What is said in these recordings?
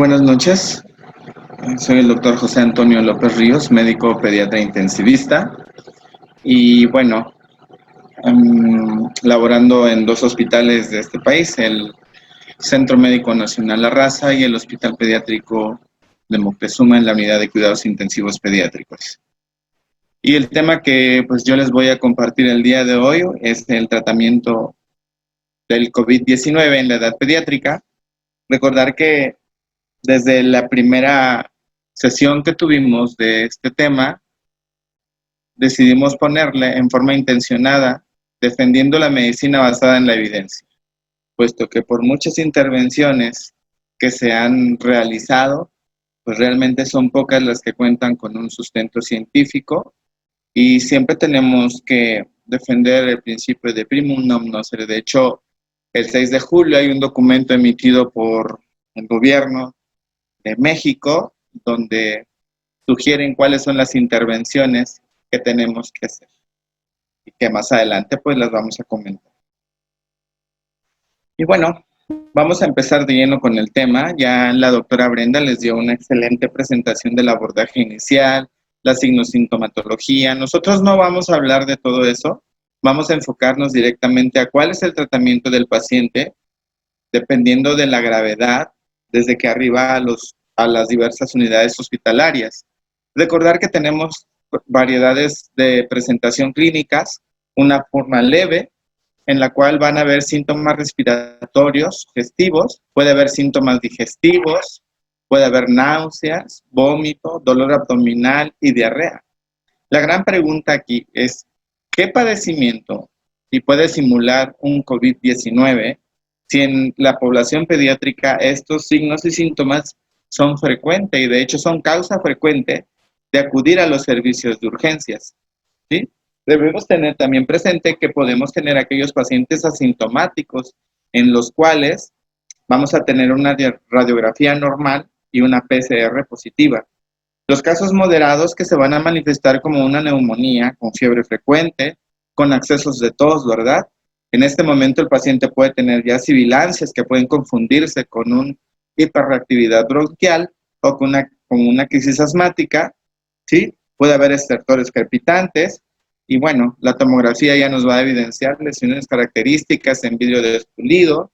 buenas noches. Soy el doctor José Antonio López Ríos, médico pediatra intensivista. Y bueno, laborando en dos hospitales de este país, el Centro Médico Nacional La Raza y el Hospital Pediátrico de Moctezuma en la unidad de cuidados intensivos pediátricos. Y el tema que pues yo les voy a compartir el día de hoy es el tratamiento del COVID-19 en la edad pediátrica. Recordar que desde la primera sesión que tuvimos de este tema, decidimos ponerle en forma intencionada defendiendo la medicina basada en la evidencia, puesto que por muchas intervenciones que se han realizado, pues realmente son pocas las que cuentan con un sustento científico y siempre tenemos que defender el principio de primum non nocere. De hecho, el 6 de julio hay un documento emitido por el gobierno de México donde sugieren cuáles son las intervenciones que tenemos que hacer y que más adelante pues las vamos a comentar. Y bueno, vamos a empezar de lleno con el tema. Ya la doctora Brenda les dio una excelente presentación del abordaje inicial, la signosintomatología. Nosotros no vamos a hablar de todo eso, vamos a enfocarnos directamente a cuál es el tratamiento del paciente, dependiendo de la gravedad, desde que arriba a las diversas unidades hospitalarias. Recordar que tenemos variedades de presentación clínicas, una forma leve, en la cual van a haber síntomas respiratorios, gestivos, puede haber síntomas digestivos, puede haber náuseas, vómito, dolor abdominal y diarrea. La gran pregunta aquí es, ¿qué padecimiento si puede simular un COVID-19 si en la población pediátrica estos signos y síntomas son frecuentes y de hecho son causa frecuente de acudir a los servicios de urgencias? ¿Sí? Debemos tener también presente que podemos tener aquellos pacientes asintomáticos en los cuales vamos a tener una radiografía normal y una PCR positiva. Los casos moderados que se van a manifestar como una neumonía con fiebre frecuente, con accesos de tos, ¿verdad? En este momento el paciente puede tener ya sibilancias que pueden confundirse con una hiperreactividad bronquial o con una crisis asmática, ¿sí? Puede haber estertores crepitantes y bueno, la tomografía ya nos va a evidenciar lesiones características en vidrio despulido,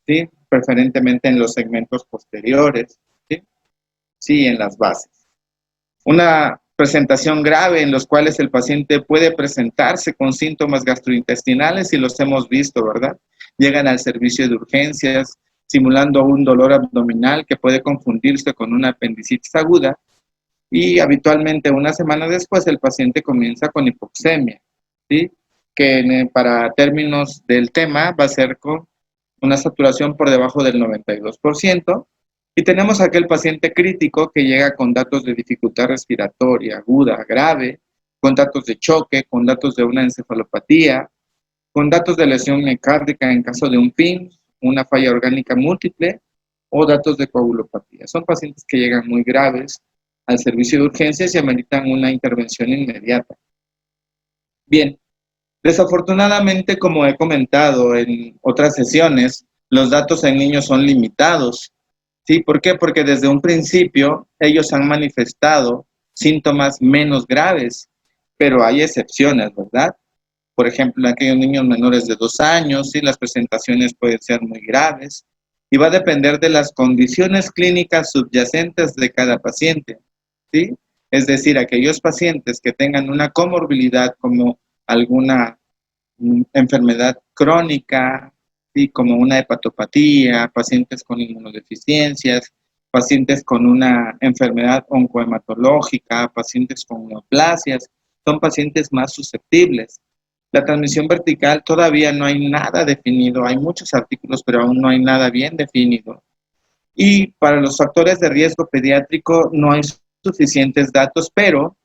¿sí? Preferentemente en los segmentos posteriores, ¿sí? Sí, en las bases. Una presentación grave en los cuales el paciente puede presentarse con síntomas gastrointestinales y los hemos visto, ¿verdad? Llegan al servicio de urgencias simulando un dolor abdominal que puede confundirse con una apendicitis aguda y habitualmente una semana después el paciente comienza con hipoxemia, ¿sí? Que para términos del tema va a ser con una saturación por debajo del 92%. Y tenemos aquel paciente crítico que llega con datos de dificultad respiratoria aguda, grave, con datos de choque, con datos de una encefalopatía, con datos de lesión miocárdica en caso de un PIN, una falla orgánica múltiple o datos de coagulopatía. Son pacientes que llegan muy graves al servicio de urgencias y ameritan una intervención inmediata. Bien, desafortunadamente, como he comentado en otras sesiones, los datos en niños son limitados. ¿Sí? ¿Por qué? Porque desde un principio ellos han manifestado síntomas menos graves, pero hay excepciones, ¿verdad? Por ejemplo, en aquellos niños menores de 2 años, ¿sí? Las presentaciones pueden ser muy graves y va a depender de las condiciones clínicas subyacentes de cada paciente, ¿sí? Es decir, aquellos pacientes que tengan una comorbilidad como alguna enfermedad crónica, ¿sí? Como una hepatopatía, pacientes con inmunodeficiencias, pacientes con una enfermedad oncohematológica, pacientes con neoplasias, son pacientes más susceptibles. La transmisión vertical todavía no hay nada definido, hay muchos artículos, pero aún no hay nada bien definido. Y para los factores de riesgo pediátrico no hay suficientes datos, pero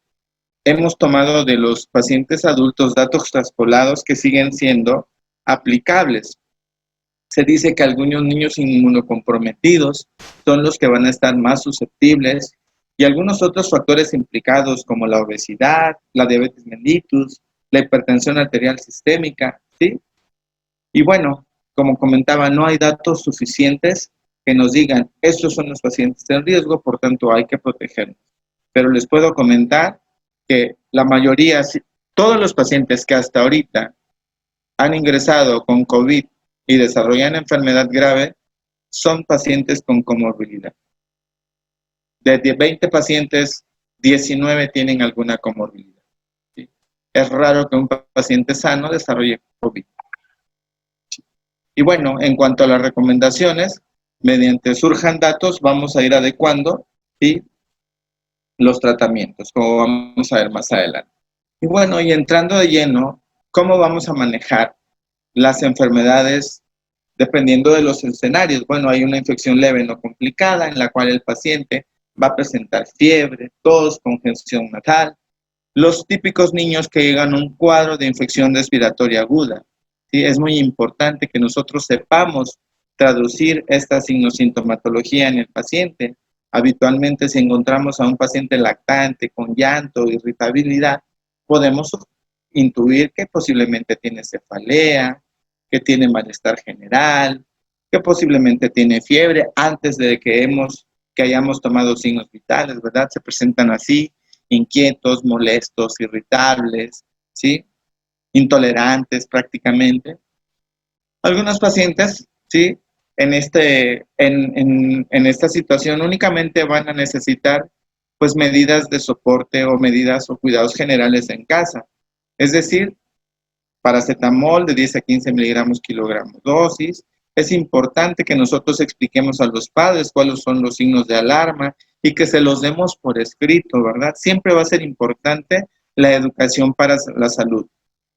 hemos tomado de los pacientes adultos datos traspolados que siguen siendo aplicables. Se dice que algunos niños inmunocomprometidos son los que van a estar más susceptibles y algunos otros factores implicados como la obesidad, la diabetes mellitus, la hipertensión arterial sistémica, ¿sí? Y bueno, como comentaba, no hay datos suficientes que nos digan, estos son los pacientes en riesgo, por tanto hay que protegernos. Pero les puedo comentar que la mayoría, todos los pacientes que hasta ahorita han ingresado con COVID y desarrollan enfermedad grave, son pacientes con comorbilidad. De 20 pacientes, 19 tienen alguna comorbilidad. ¿Sí? Es raro que un paciente sano desarrolle COVID. Y bueno, en cuanto a las recomendaciones, mediante surjan datos, vamos a ir adecuando, ¿sí?, los tratamientos, como vamos a ver más adelante. Y bueno, y entrando de lleno, ¿cómo vamos a manejar las enfermedades dependiendo de los escenarios? Bueno, hay una infección leve no complicada en la cual el paciente va a presentar fiebre, tos, congestión nasal. Los típicos niños que llegan a un cuadro de infección respiratoria aguda. ¿Sí? Es muy importante que nosotros sepamos traducir esta signosintomatología en el paciente. Habitualmente, si encontramos a un paciente lactante con llanto, irritabilidad, podemos intuir que posiblemente tiene cefalea, que tiene malestar general, que posiblemente tiene fiebre antes de que hayamos tomado signos vitales, ¿verdad? Se presentan así, inquietos, molestos, irritables, ¿sí?, intolerantes prácticamente. Algunos pacientes, ¿sí?, en esta situación únicamente van a necesitar pues medidas de soporte o medidas o cuidados generales en casa. Es decir, paracetamol de 10 a 15 miligramos kilogramos dosis. Es importante que nosotros expliquemos a los padres cuáles son los signos de alarma y que se los demos por escrito, ¿verdad? Siempre va a ser importante la educación para la salud,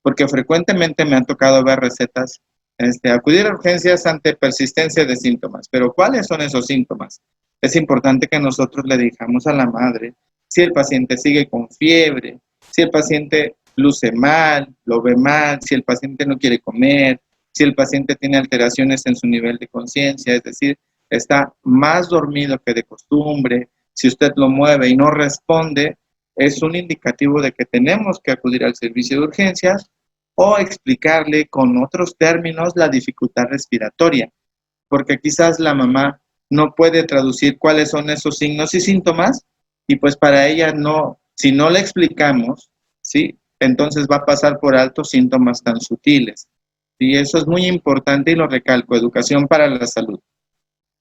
porque frecuentemente me han tocado ver recetas, acudir a urgencias ante persistencia de síntomas. Pero ¿cuáles son esos síntomas? Es importante que nosotros le digamos a la madre si el paciente sigue con fiebre, si el paciente luce mal, lo ve mal, si el paciente no quiere comer, si el paciente tiene alteraciones en su nivel de conciencia, es decir, está más dormido que de costumbre, si usted lo mueve y no responde, es un indicativo de que tenemos que acudir al servicio de urgencias o explicarle con otros términos la dificultad respiratoria, porque quizás la mamá no puede traducir cuáles son esos signos y síntomas y pues para ella no, si no le explicamos, ¿sí?, entonces va a pasar por alto síntomas tan sutiles. Y eso es muy importante y lo recalco, educación para la salud.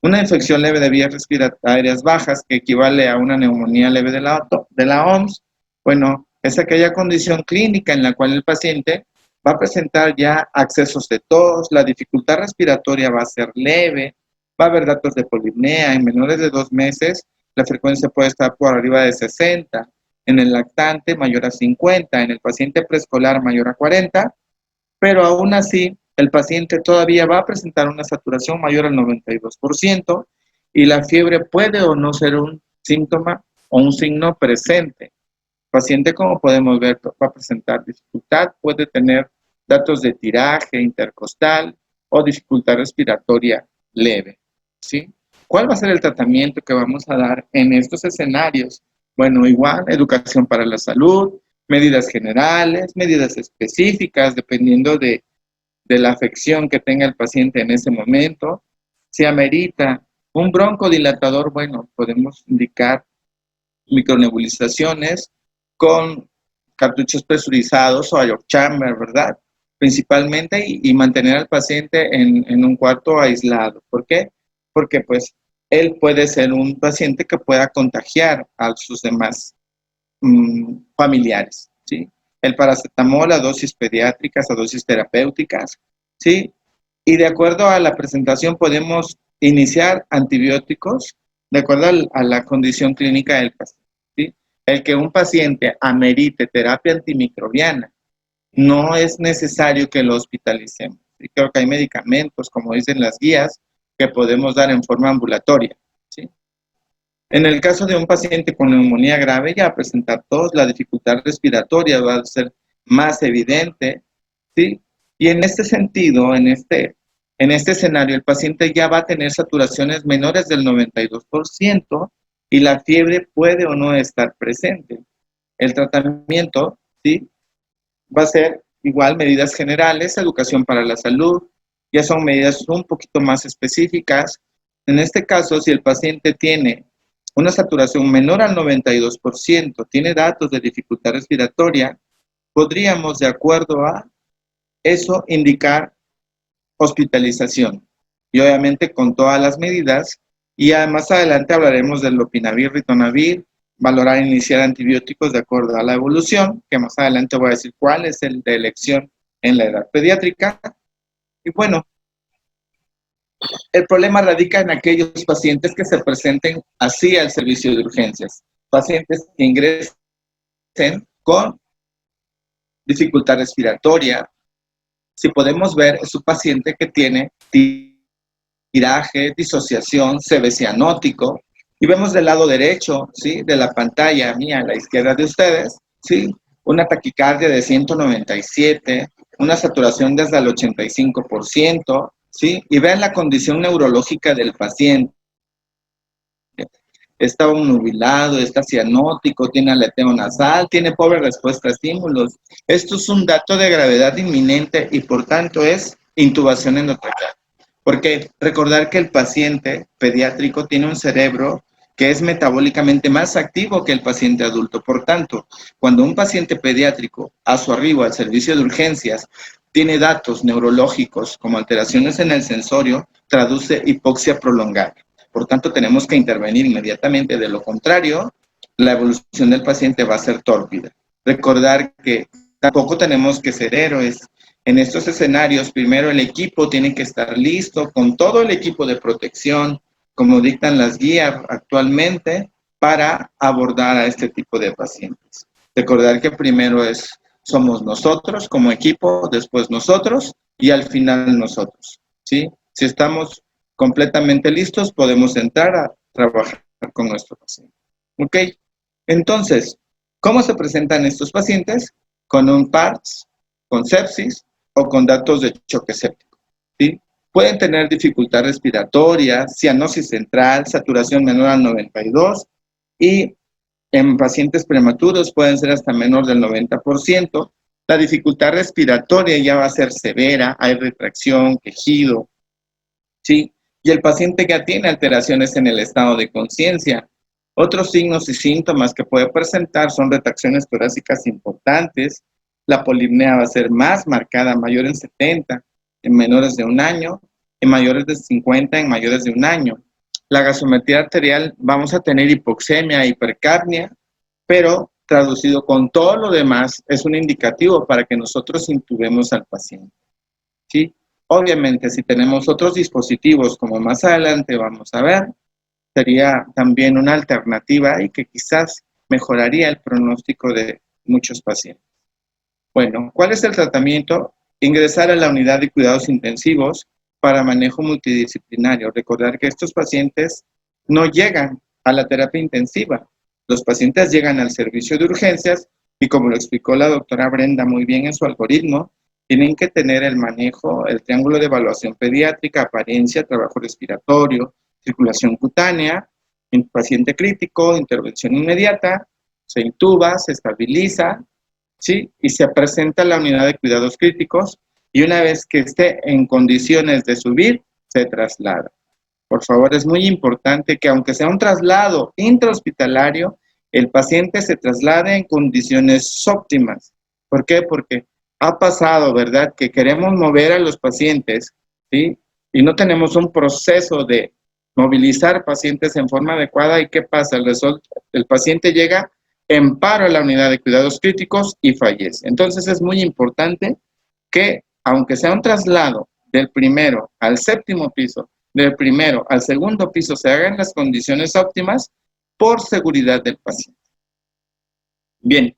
Una infección leve de vías respiratorias bajas, que equivale a una neumonía leve de la OMS, bueno, es aquella condición clínica en la cual el paciente va a presentar ya accesos de tos, la dificultad respiratoria va a ser leve, va a haber datos de polipnea. En menores de 2 meses, la frecuencia puede estar por arriba de 60, en el lactante mayor a 50, en el paciente preescolar mayor a 40, pero aún así el paciente todavía va a presentar una saturación mayor al 92% y la fiebre puede o no ser un síntoma o un signo presente. El paciente, como podemos ver, va a presentar dificultad, puede tener datos de tiraje intercostal o dificultad respiratoria leve, ¿sí? ¿Cuál va a ser el tratamiento que vamos a dar en estos escenarios? Bueno, igual, educación para la salud, medidas generales, medidas específicas, dependiendo de la afección que tenga el paciente en ese momento. Si amerita un broncodilatador, bueno, podemos indicar micronebulizaciones con cartuchos presurizados o air chamber, ¿verdad? Principalmente, y mantener al paciente en un cuarto aislado. ¿Por qué? Porque pues él puede ser un paciente que pueda contagiar a sus demás familiares, ¿sí? El paracetamol a dosis pediátricas, a dosis terapéuticas, ¿sí? Y de acuerdo a la presentación podemos iniciar antibióticos de acuerdo a la condición clínica del paciente, ¿sí? El que un paciente amerite terapia antimicrobiana, no es necesario que lo hospitalicemos. ¿Sí? Creo que hay medicamentos, como dicen las guías, que podemos dar en forma ambulatoria, ¿sí? En el caso de un paciente con neumonía grave, ya presentar tos, la dificultad respiratoria va a ser más evidente, ¿sí? Y en este sentido, en este escenario, el paciente ya va a tener saturaciones menores del 92% y la fiebre puede o no estar presente. El tratamiento, ¿sí?, va a ser igual medidas generales, educación para la salud, ya son medidas un poquito más específicas, En este caso, si el paciente tiene una saturación menor al 92%, tiene datos de dificultad respiratoria, podríamos, de acuerdo a eso, indicar hospitalización. Y obviamente con todas las medidas. Y más adelante hablaremos del lopinavir, ritonavir, valorar iniciar antibióticos de acuerdo a la evolución, que más adelante voy a decir cuál es el de elección en la edad pediátrica. Y bueno, el problema radica en aquellos pacientes que se presenten así al servicio de urgencias. Pacientes que ingresen con dificultad respiratoria. Si podemos ver, es un paciente que tiene tiraje, disociación, CV cianótico. Y vemos del lado derecho, ¿sí?, de la pantalla mía, a la izquierda de ustedes, ¿sí?, una taquicardia de 197, una saturación desde el 85%, ¿sí? Y vean la condición neurológica del paciente. Está nubilado, está cianótico, tiene aleteo nasal, tiene pobre respuesta a estímulos. Esto es un dato de gravedad inminente y por tanto es intubación endotraqueal. Porque recordar que el paciente pediátrico tiene un cerebro que es metabólicamente más activo que el paciente adulto. Por tanto, cuando un paciente pediátrico a su arribo al servicio de urgencias tiene datos neurológicos como alteraciones en el sensorio, traduce hipoxia prolongada. Por tanto, tenemos que intervenir inmediatamente. De lo contrario, la evolución del paciente va a ser tórpida. Recordar que tampoco tenemos que ser héroes. En estos escenarios, primero el equipo tiene que estar listo con todo el equipo de protección, como dictan las guías actualmente, para abordar a este tipo de pacientes. Recordar que primero somos nosotros como equipo, después nosotros y al final nosotros, ¿sí? Si estamos completamente listos, podemos entrar a trabajar con nuestro paciente. ¿Ok? Entonces, ¿cómo se presentan estos pacientes? Con un PARS, con sepsis o con datos de choque séptico, ¿sí? Pueden tener dificultad respiratoria, cianosis central, saturación menor al 92 y en pacientes prematuros pueden ser hasta menor del 90%. La dificultad respiratoria ya va a ser severa, hay retracción, quejido, ¿sí? Y el paciente ya tiene alteraciones en el estado de conciencia. Otros signos y síntomas que puede presentar son retracciones torácicas importantes, la polipnea va a ser más marcada, mayor en 70, en menores de 1 año, en mayores de 50, en mayores de 1 año. La gasometría arterial, vamos a tener hipoxemia, hipercapnia, pero traducido con todo lo demás, es un indicativo para que nosotros intubemos al paciente, ¿sí? Obviamente, si tenemos otros dispositivos, como más adelante vamos a ver, sería también una alternativa y que quizás mejoraría el pronóstico de muchos pacientes. Bueno, ¿cuál es el tratamiento? Ingresar a la unidad de cuidados intensivos para manejo multidisciplinario. Recordar que estos pacientes no llegan a la terapia intensiva. Los pacientes llegan al servicio de urgencias y, como lo explicó la doctora Brenda muy bien en su algoritmo, tienen que tener el manejo, el triángulo de evaluación pediátrica, apariencia, trabajo respiratorio, circulación cutánea, paciente crítico, intervención inmediata, se intuba, se estabiliza, ¿sí? Y se presenta a la unidad de cuidados críticos y una vez que esté en condiciones de subir, se traslada. Por favor, es muy importante que aunque sea un traslado intrahospitalario, el paciente se traslade en condiciones óptimas. ¿Por qué? Porque ha pasado, ¿verdad?, que queremos mover a los pacientes, ¿sí? Y no tenemos un proceso de movilizar pacientes en forma adecuada. ¿Y qué pasa? El paciente llega en paro a la unidad de cuidados críticos y fallece. Entonces es muy importante que, aunque sea un traslado del primero al séptimo piso, del primero al segundo piso, se haga en las condiciones óptimas por seguridad del paciente. Bien,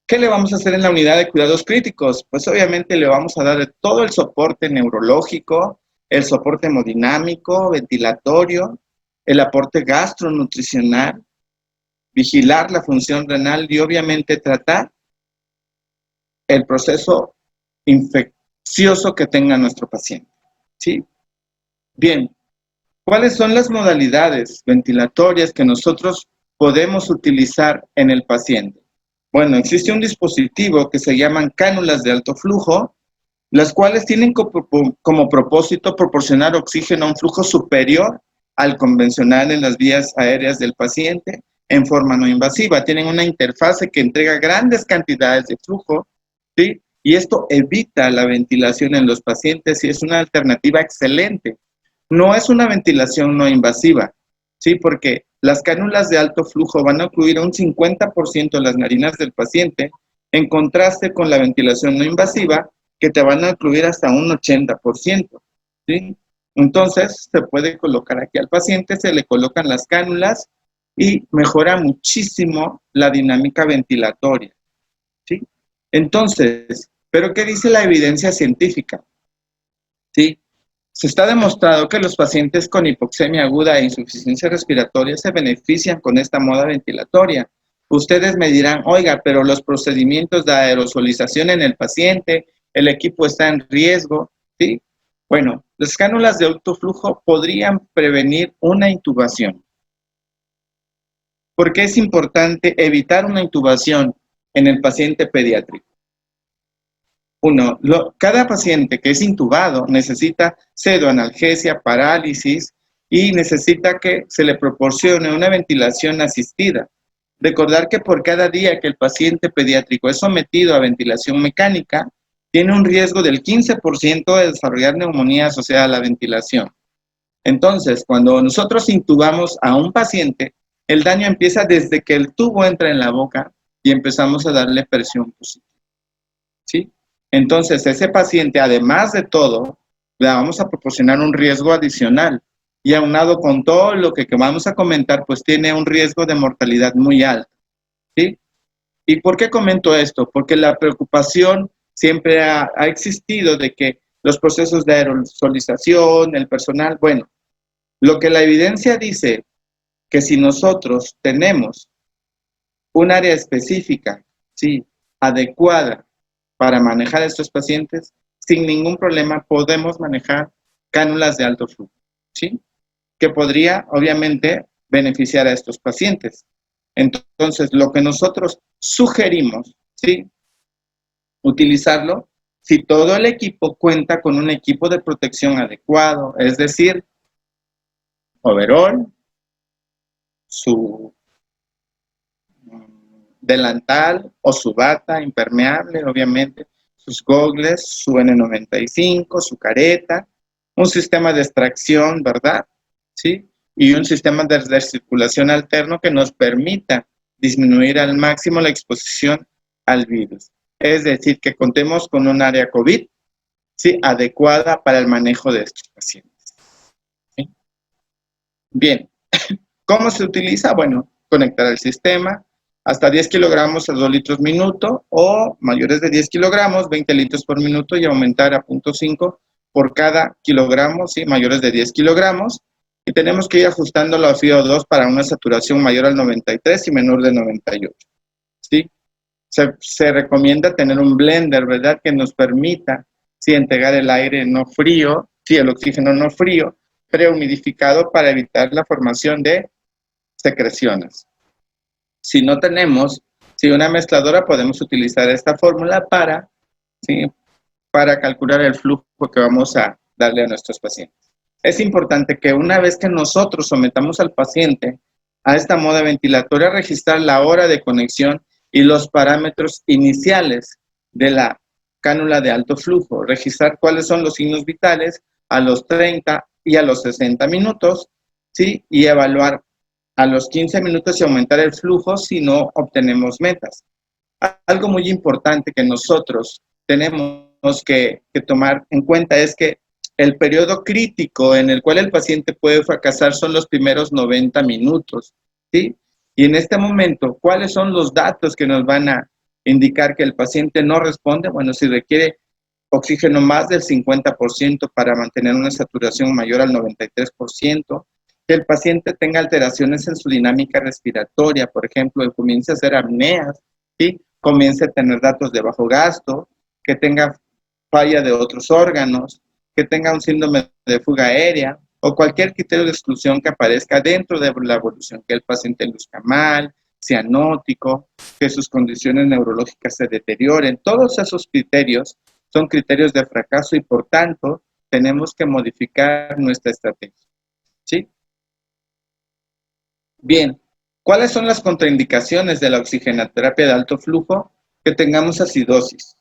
¿qué le vamos a hacer en la unidad de cuidados críticos? Pues obviamente le vamos a dar todo el soporte neurológico, el soporte hemodinámico, ventilatorio, el aporte gastronutricional, vigilar la función renal y obviamente tratar el proceso infeccioso que tenga nuestro paciente, ¿sí? Bien, ¿cuáles son las modalidades ventilatorias que nosotros podemos utilizar en el paciente? Bueno, existe un dispositivo que se llaman cánulas de alto flujo, las cuales tienen como propósito proporcionar oxígeno a un flujo superior al convencional en las vías aéreas del paciente en forma no invasiva. Tienen una interfase que entrega grandes cantidades de flujo, ¿sí? Y esto evita la ventilación en los pacientes y es una alternativa excelente. No es una ventilación no invasiva, ¿sí? Porque las cánulas de alto flujo van a ocluir un 50% de las narinas del paciente, en contraste con la ventilación no invasiva, que te van a ocluir hasta un 80%, ¿sí? Entonces, se puede colocar aquí al paciente, se le colocan las cánulas y mejora muchísimo la dinámica ventilatoria, ¿sí? Entonces, ¿pero qué dice la evidencia científica? ¿Sí? Se está demostrado que los pacientes con hipoxemia aguda e insuficiencia respiratoria se benefician con esta moda ventilatoria. Ustedes me dirán, oiga, pero los procedimientos de aerosolización en el paciente, el equipo está en riesgo, ¿sí? Bueno, las cánulas de alto flujo podrían prevenir una intubación. ¿Por qué es importante evitar una intubación en el paciente pediátrico? Uno, cada paciente que es intubado necesita pseudoanalgesia, parálisis y necesita que se le proporcione una ventilación asistida. Recordar que por cada día que el paciente pediátrico es sometido a ventilación mecánica, tiene un riesgo del 15% de desarrollar neumonía asociada a la ventilación. Entonces, cuando nosotros intubamos a un paciente, el daño empieza desde que el tubo entra en la boca y empezamos a darle presión positiva, ¿sí? Entonces, ese paciente, además de todo, le vamos a proporcionar un riesgo adicional y aunado con todo lo que vamos a comentar, pues tiene un riesgo de mortalidad muy alto, ¿sí? ¿Y por qué comento esto? Porque la preocupación siempre ha existido de que los procesos de aerosolización, el personal, bueno, lo que la evidencia dice que si nosotros tenemos un área específica, sí, adecuada para manejar a estos pacientes, sin ningún problema podemos manejar cánulas de alto flujo, ¿sí? Que podría, obviamente, beneficiar a estos pacientes. Entonces, lo que nosotros sugerimos, ¿sí? Utilizarlo si todo el equipo cuenta con un equipo de protección adecuado, es decir, overall, su delantal o su bata impermeable, obviamente, sus gogles, su N95, su careta, un sistema de extracción, ¿verdad? ¿Sí? Y un sistema de recirculación alterno que nos permita disminuir al máximo la exposición al virus. Es decir, que contemos con un área COVID, ¿sí? Adecuada para el manejo de estos pacientes, ¿sí? Bien, ¿cómo se utiliza? Bueno, conectar el sistema hasta 10 kilogramos a 2 litros minuto o mayores de 10 kilogramos, 20 litros por minuto y aumentar a 0.5 por cada kilogramo, ¿sí? Mayores de 10 kilogramos. Y tenemos que ir ajustándolo a FiO2 para una saturación mayor al 93 y menor de 98, ¿sí? Se recomienda tener un blender, ¿verdad? Que nos permita, sí, entregar el aire no frío, sí, el oxígeno no frío, prehumidificado para evitar la formación de secreciones. Si no tenemos, si una mezcladora, podemos utilizar esta fórmula para, ¿sí? Para calcular el flujo que vamos a darle a nuestros pacientes. Es importante que una vez que nosotros sometamos al paciente a esta moda ventilatoria, registrar la hora de conexión y los parámetros iniciales de la cánula de alto flujo, registrar cuáles son los signos vitales a los 30 y a los 60 minutos, ¿sí? Y evaluar a los 15 minutos y aumentar el flujo si no obtenemos metas. Algo muy importante que nosotros tenemos que tomar en cuenta es que el periodo crítico en el cual el paciente puede fracasar son los primeros 90 minutos, ¿sí? Y en este momento, ¿cuáles son los datos que nos van a indicar que el paciente no responde? Bueno, si requiere oxígeno más del 50% para mantener una saturación mayor al 93%, que el paciente tenga alteraciones en su dinámica respiratoria, por ejemplo, comience a hacer apneas, ¿sí? Comience a tener datos de bajo gasto, que tenga falla de otros órganos, que tenga un síndrome de fuga aérea o cualquier criterio de exclusión que aparezca dentro de la evolución, que el paciente luzca mal, sea anótico, que sus condiciones neurológicas se deterioren. Todos esos criterios son criterios de fracaso y por tanto tenemos que modificar nuestra estrategia, ¿sí? Bien, ¿cuáles son las contraindicaciones de la oxigenoterapia de alto flujo? Que tengamos acidosis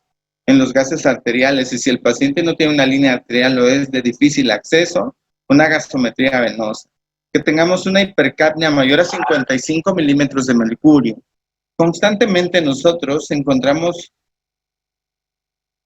en los gases arteriales y si el paciente no tiene una línea arterial o es de difícil acceso, una gasometría venosa. Que tengamos una hipercapnia mayor a 55 milímetros de mercurio. Constantemente nosotros encontramos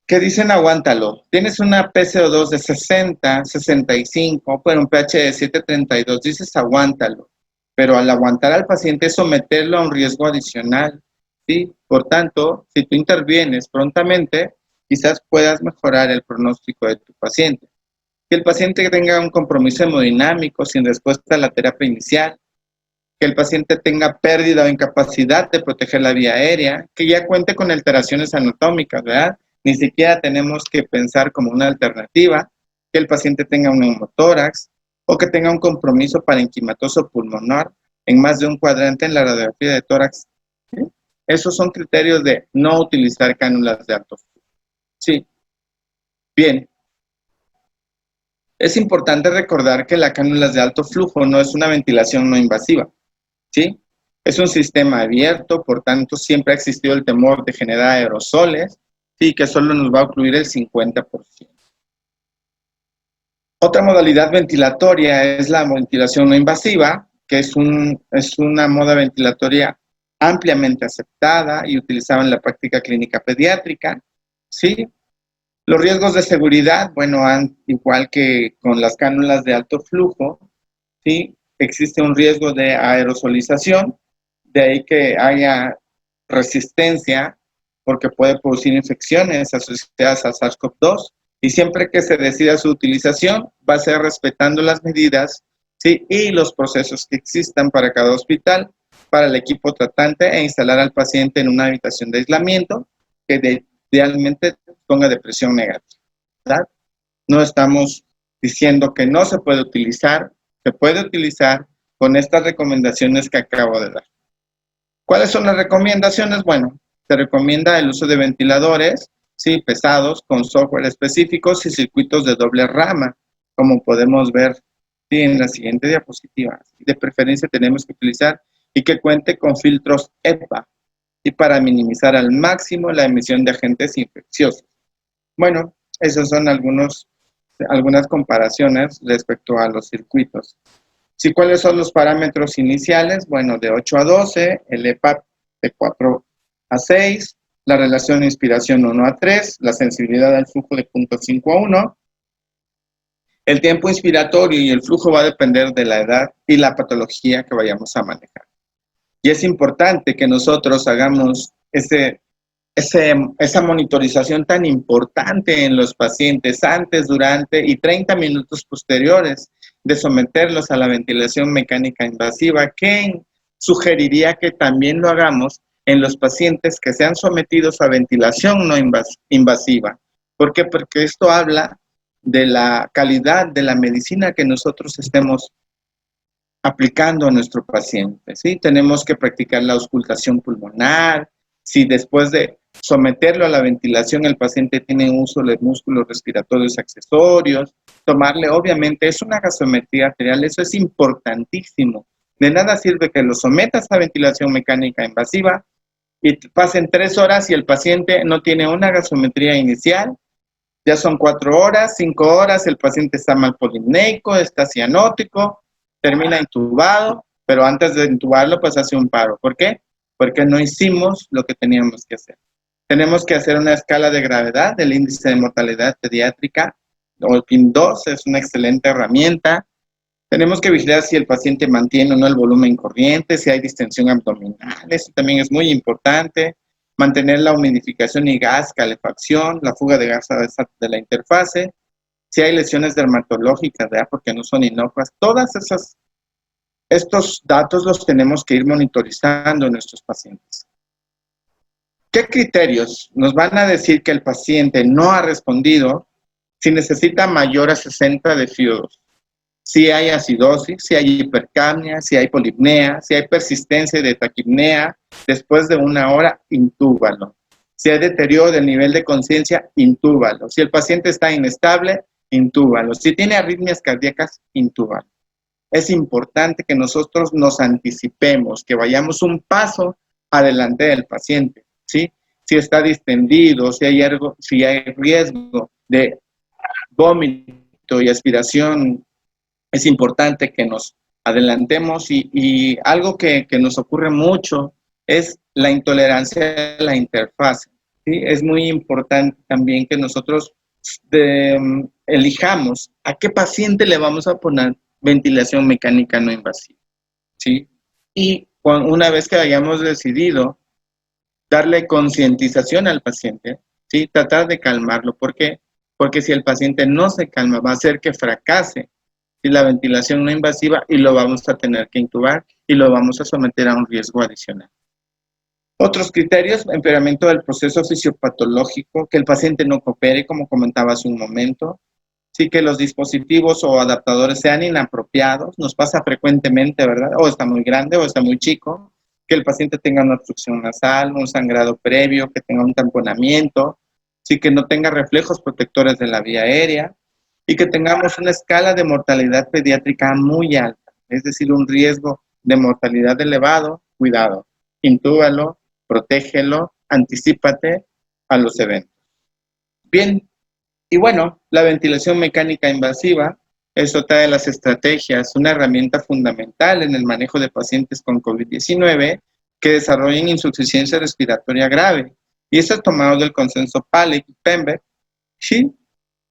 que dicen aguántalo. Tienes una PCO2 de 60, 65, pero un pH de 7,32, dices aguántalo. Pero al aguantar al paciente es someterlo a un riesgo adicional, ¿sí? Por tanto, si tú intervienes prontamente, quizás puedas mejorar el pronóstico de tu paciente. Que el paciente tenga un compromiso hemodinámico sin respuesta a la terapia inicial, que el paciente tenga pérdida o incapacidad de proteger la vía aérea, que ya cuente con alteraciones anatómicas, ¿verdad? Ni siquiera tenemos que pensar como una alternativa, que el paciente tenga un neumotórax o que tenga un compromiso parenquimatoso pulmonar en más de un cuadrante en la radiografía de tórax. ¿Sí? Esos son criterios de no utilizar cánulas de alto flujo. Sí. Bien. Es importante recordar que las cánulas de alto flujo no es una ventilación no invasiva, ¿sí? Es un sistema abierto, por tanto, siempre ha existido el temor de generar aerosoles, sí, que solo nos va a ocluir el 50%. Otra modalidad ventilatoria es la ventilación no invasiva, que es una moda ventilatoria ampliamente aceptada y utilizada en la práctica clínica pediátrica, ¿sí? Los riesgos de seguridad, bueno, igual que con las cánulas de alto flujo, ¿sí? Existe un riesgo de aerosolización, de ahí que haya resistencia, porque puede producir infecciones asociadas a SARS-CoV-2, y siempre que se decida su utilización, va a ser respetando las medidas, ¿sí? Y los procesos que existan para cada hospital, para el equipo tratante, e instalar al paciente en una habitación de aislamiento, que idealmente ponga de presión negativa, ¿verdad? No estamos diciendo que no se puede utilizar con estas recomendaciones que acabo de dar. ¿Cuáles son las recomendaciones? Bueno, se recomienda el uso de ventiladores, sí, pesados, con software específicos y circuitos de doble rama, como podemos ver, sí, en la siguiente diapositiva. De preferencia tenemos que utilizar y que cuente con filtros EPA, y para minimizar al máximo la emisión de agentes infecciosos. Bueno, esos son algunas comparaciones respecto a los circuitos. ¿Sí, cuáles son los parámetros iniciales? Bueno, de 8 a 12, el EPAP de 4 a 6, la relación inspiración 1 a 3, la sensibilidad al flujo de 0.5 a 1. El tiempo inspiratorio y el flujo va a depender de la edad y la patología que vayamos a manejar. Y es importante que nosotros hagamos esa monitorización tan importante en los pacientes antes, durante y 30 minutos posteriores de someterlos a la ventilación mecánica invasiva, que sugeriría que también lo hagamos en los pacientes que sean sometidos a ventilación no invasiva. ¿Por qué? Porque esto habla de la calidad de la medicina que nosotros estemos aplicando a nuestro paciente, ¿sí? Tenemos que practicar la auscultación pulmonar. Si después de someterlo a la ventilación el paciente tiene uso de músculos respiratorios accesorios, tomarle, obviamente, es una gasometría arterial, eso es importantísimo. De nada sirve que lo sometas a ventilación mecánica invasiva y pasen 3 horas y el paciente no tiene una gasometría inicial, ya son 4 horas, 5 horas, el paciente está mal polineico, está cianótico, termina intubado, pero antes de intubarlo, pues hace un paro. ¿Por qué? Porque no hicimos lo que teníamos que hacer. Tenemos que hacer una escala de gravedad del índice de mortalidad pediátrica, o el PIM-2 es una excelente herramienta. Tenemos que vigilar si el paciente mantiene o no el volumen corriente, si hay distensión abdominal, eso también es muy importante. Mantener la humidificación y gas, calefacción, la fuga de gas de la interfase, si hay lesiones dermatológicas, ¿verdad? Porque no son inocuas. Estos datos los tenemos que ir monitorizando en nuestros pacientes. ¿Qué criterios nos van a decir que el paciente no ha respondido si necesita mayor a 60 de FIO2? Si hay acidosis, si hay hipercapnia, si hay polipnea, si hay persistencia de taquipnea, después de 1 hora, intúbalo. Si hay deterioro del nivel de conciencia, intúbalo. Si el paciente está inestable, intúbalo. Si tiene arritmias cardíacas, intúbalo. es importante que nosotros nos anticipemos, que vayamos un paso adelante del paciente, ¿sí? Si está distendido, si hay riesgo de vómito y aspiración, es importante que nos adelantemos y algo que nos ocurre mucho es la intolerancia a la interfase, ¿sí? Es muy importante también que nosotros elijamos a qué paciente le vamos a poner ventilación mecánica no invasiva, ¿sí? Y una vez que hayamos decidido darle concientización al paciente, ¿sí? Tratar de calmarlo. ¿Por qué? Porque si el paciente no se calma, va a hacer que fracase, ¿sí? La ventilación no invasiva y lo vamos a tener que intubar y lo vamos a someter a un riesgo adicional. Otros criterios: empeoramiento del proceso fisiopatológico, que el paciente no coopere, como comentaba hace un momento, sí, que los dispositivos o adaptadores sean inapropiados, nos pasa frecuentemente, ¿verdad? O está muy grande o está muy chico, que el paciente tenga una obstrucción nasal, un sangrado previo, que tenga un tamponamiento, sí, que no tenga reflejos protectores de la vía aérea y que tengamos una escala de mortalidad pediátrica muy alta, es decir, un riesgo de mortalidad elevado. Cuidado, intúbalo, protégelo, anticípate a los eventos. Bien, y bueno, la ventilación mecánica invasiva es otra de las estrategias, una herramienta fundamental en el manejo de pacientes con COVID-19 que desarrollen insuficiencia respiratoria grave. Y esto es tomado del consenso Palek y Pembeck. Sí,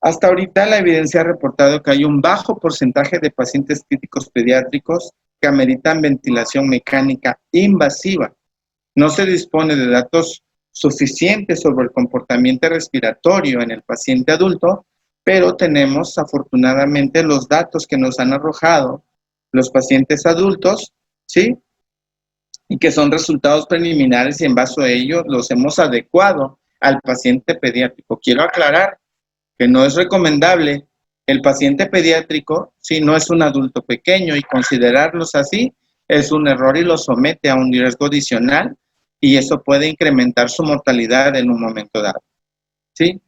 hasta ahorita la evidencia ha reportado que hay un bajo porcentaje de pacientes críticos pediátricos que ameritan ventilación mecánica invasiva. No se dispone de datos suficientes sobre el comportamiento respiratorio en el paciente adulto, pero tenemos afortunadamente los datos que nos han arrojado los pacientes adultos, ¿sí? Y que son resultados preliminares y en base a ello los hemos adecuado al paciente pediátrico. Quiero aclarar que no es recomendable el paciente pediátrico si no es un adulto pequeño, y considerarlos así es un error y lo somete a un riesgo adicional y eso puede incrementar su mortalidad en un momento dado, ¿sí?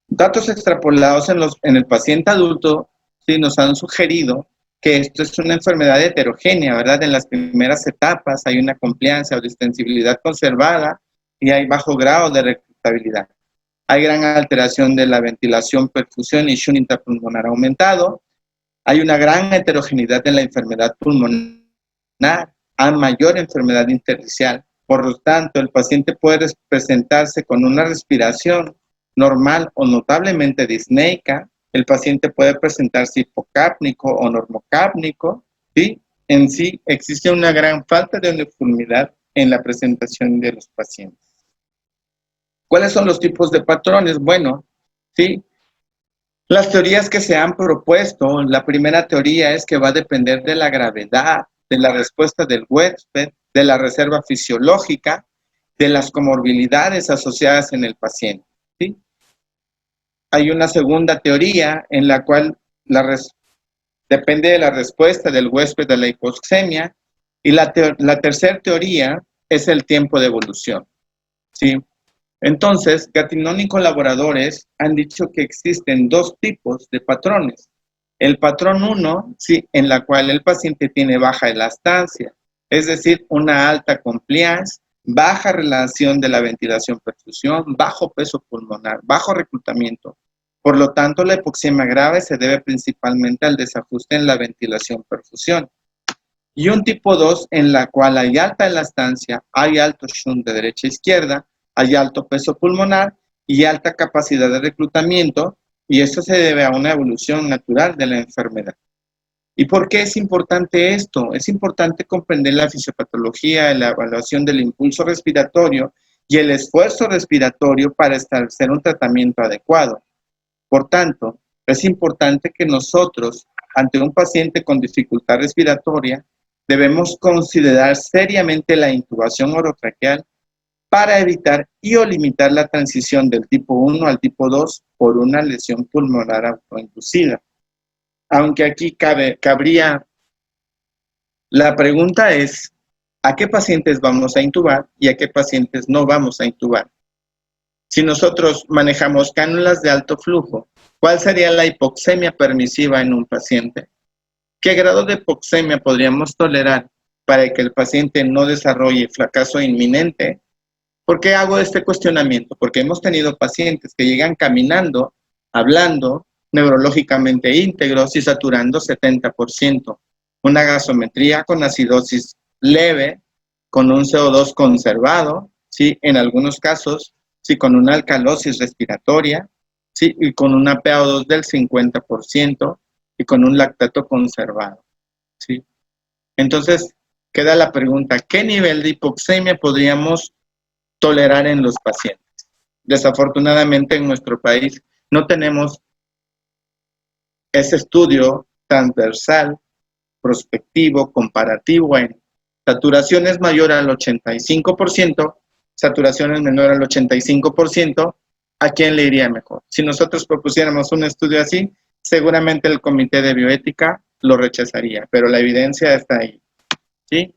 Datos extrapolados en el paciente adulto, ¿sí? Nos han sugerido que esto es una enfermedad heterogénea, ¿verdad? En las primeras etapas hay una compliance o distensibilidad conservada y hay bajo grado de reclutabilidad. Hay gran alteración de la ventilación, perfusión y shunt intrapulmonar aumentado. Hay una gran heterogeneidad en la enfermedad pulmonar, hay mayor enfermedad intersticial. Por lo tanto, el paciente puede presentarse con una respiración normal o notablemente disneica. El paciente puede presentarse hipocápnico o normocápnico, ¿sí? En sí, existe una gran falta de uniformidad en la presentación de los pacientes. ¿Cuáles son los tipos de patrones? Bueno, ¿sí? Las teorías que se han propuesto, la primera teoría es que va a depender de la gravedad, de la respuesta del huésped, de la reserva fisiológica, de las comorbilidades asociadas en el paciente, ¿sí? Hay una segunda teoría en la cual depende de la respuesta del huésped a la hipoxemia, y la tercera teoría es el tiempo de evolución, ¿sí? Entonces, Gattinoni y colaboradores han dicho que existen dos tipos de patrones. El patrón 1, sí, en la cual el paciente tiene baja elastancia, es decir, una alta compliance, baja relación de la ventilación-perfusión, bajo peso pulmonar, bajo reclutamiento. Por lo tanto, la hipoxemia grave se debe principalmente al desajuste en la ventilación-perfusión. Y un tipo 2 en la cual hay alta elastancia, hay alto shunt de derecha a izquierda, hay alto peso pulmonar y alta capacidad de reclutamiento, y esto se debe a una evolución natural de la enfermedad. ¿Y por qué es importante esto? Es importante comprender la fisiopatología, la evaluación del impulso respiratorio y el esfuerzo respiratorio para establecer un tratamiento adecuado. Por tanto, es importante que nosotros, ante un paciente con dificultad respiratoria, debemos considerar seriamente la intubación orotraqueal para evitar y o limitar la transición del tipo 1 al tipo 2 por una lesión pulmonar autoinducida. Aunque aquí cabría, la pregunta es, ¿a qué pacientes vamos a intubar y a qué pacientes no vamos a intubar? Si nosotros manejamos cánulas de alto flujo, ¿cuál sería la hipoxemia permisiva en un paciente? ¿Qué grado de hipoxemia podríamos tolerar para que el paciente no desarrolle fracaso inminente? ¿Por qué hago este cuestionamiento? Porque hemos tenido pacientes que llegan caminando, hablando, neurológicamente íntegros y saturando 70%. Una gasometría con acidosis leve, con un CO2 conservado, ¿sí? En algunos casos, sí, con una alcalosis respiratoria, ¿sí? Y con una PaO2 del 50% y con un lactato conservado, ¿sí? Entonces, queda la pregunta, ¿qué nivel de hipoxemia podríamos tolerar en los pacientes? Desafortunadamente en nuestro país no tenemos ese estudio transversal, prospectivo, comparativo en saturaciones mayor al 85%, saturaciones menor al 85%, ¿a quién le iría mejor? Si nosotros propusiéramos un estudio así, seguramente el Comité de Bioética lo rechazaría, pero la evidencia está ahí, ¿sí?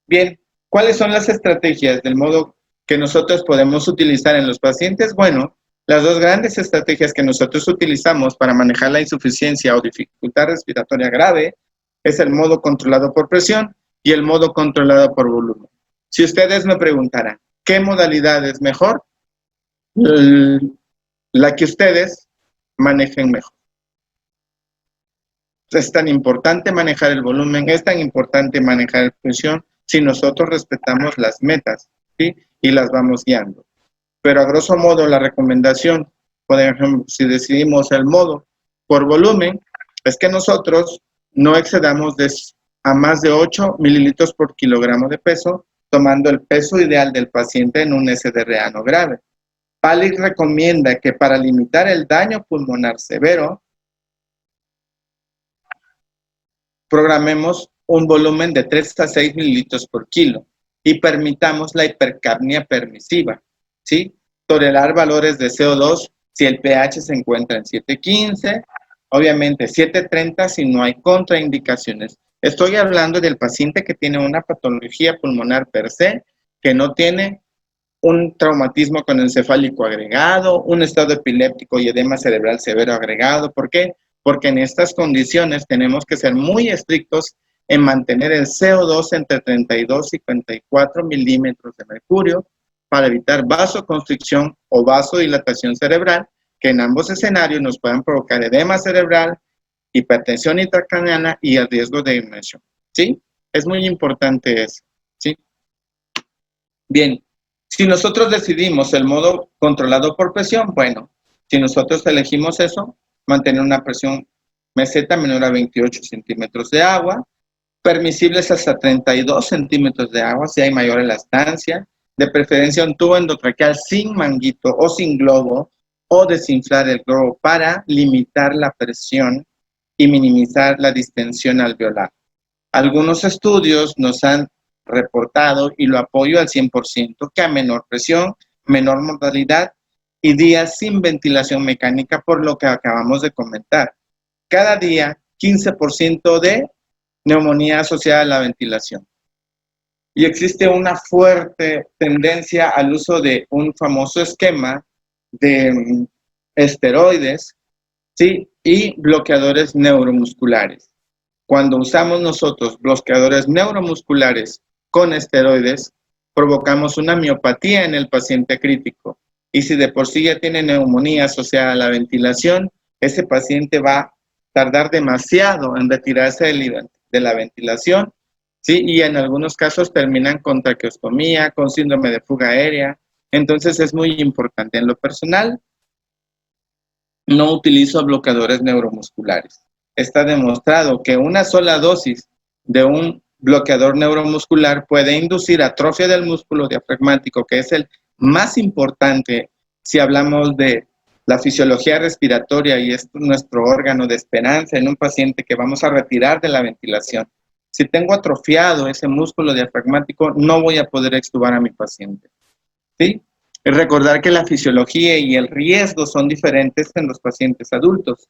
Bien, ¿cuáles son las estrategias del modo que nosotros podemos utilizar en los pacientes? Bueno, las dos grandes estrategias que nosotros utilizamos para manejar la insuficiencia o dificultad respiratoria grave es el modo controlado por presión y el modo controlado por volumen. Si ustedes me preguntaran, ¿qué modalidad es mejor? La que ustedes manejen mejor. Es tan importante manejar el volumen, es tan importante manejar la presión si nosotros respetamos las metas, ¿sí? Y las vamos guiando. Pero a grosso modo la recomendación, por ejemplo, si decidimos el modo por volumen, es que nosotros no excedamos a más de 8 mililitros por kilogramo de peso, tomando el peso ideal del paciente en un SDRA no grave. PALIC recomienda que para limitar el daño pulmonar severo, programemos un volumen de 3 a 6 mililitros por kilo y permitamos la hipercapnia permisiva, ¿sí? Tolerar valores de CO2 si el pH se encuentra en 7.15, obviamente 7.30 si no hay contraindicaciones. Estoy hablando del paciente que tiene una patología pulmonar per se, que no tiene un traumatismo con encefálico agregado, un estado epiléptico y edema cerebral severo agregado. ¿Por qué? Porque en estas condiciones tenemos que ser muy estrictos en mantener el CO2 entre 32 y 54 milímetros de mercurio para evitar vasoconstricción o vasodilatación cerebral, que en ambos escenarios nos puedan provocar edema cerebral, hipertensión intracraneana y el riesgo de inmersión, ¿sí? Es muy importante eso, ¿sí? Bien, si nosotros decidimos el modo controlado por presión, bueno, si nosotros elegimos eso, mantener una presión meseta menor a 28 centímetros de agua, permisibles hasta 32 centímetros de agua si hay mayor elastancia, de preferencia un tubo endotraqueal sin manguito o sin globo, o desinflar el globo para limitar la presión y minimizar la distensión alveolar. Algunos estudios nos han reportado, y lo apoyo al 100%, que a menor presión, menor mortalidad y días sin ventilación mecánica, por lo que acabamos de comentar. Cada día, 15% de neumonía asociada a la ventilación. Y existe una fuerte tendencia al uso de un famoso esquema de esteroides, ¿sí? Y bloqueadores neuromusculares. Cuando usamos nosotros bloqueadores neuromusculares con esteroides, provocamos una miopatía en el paciente crítico. Y si de por sí ya tiene neumonía asociada a la ventilación, ese paciente va a tardar demasiado en retirarse de la ventilación, ¿sí? Y en algunos casos terminan con traqueostomía, con síndrome de fuga aérea. Entonces es muy importante. En lo personal, no utilizo bloqueadores neuromusculares. Está demostrado que una sola dosis de un bloqueador neuromuscular puede inducir atrofia del músculo diafragmático, que es el más importante si hablamos de la fisiología respiratoria, y es nuestro órgano de esperanza en un paciente que vamos a retirar de la ventilación. Si tengo atrofiado ese músculo diafragmático, no voy a poder extubar a mi paciente, ¿sí? Es recordar que la fisiología y el riesgo son diferentes en los pacientes adultos.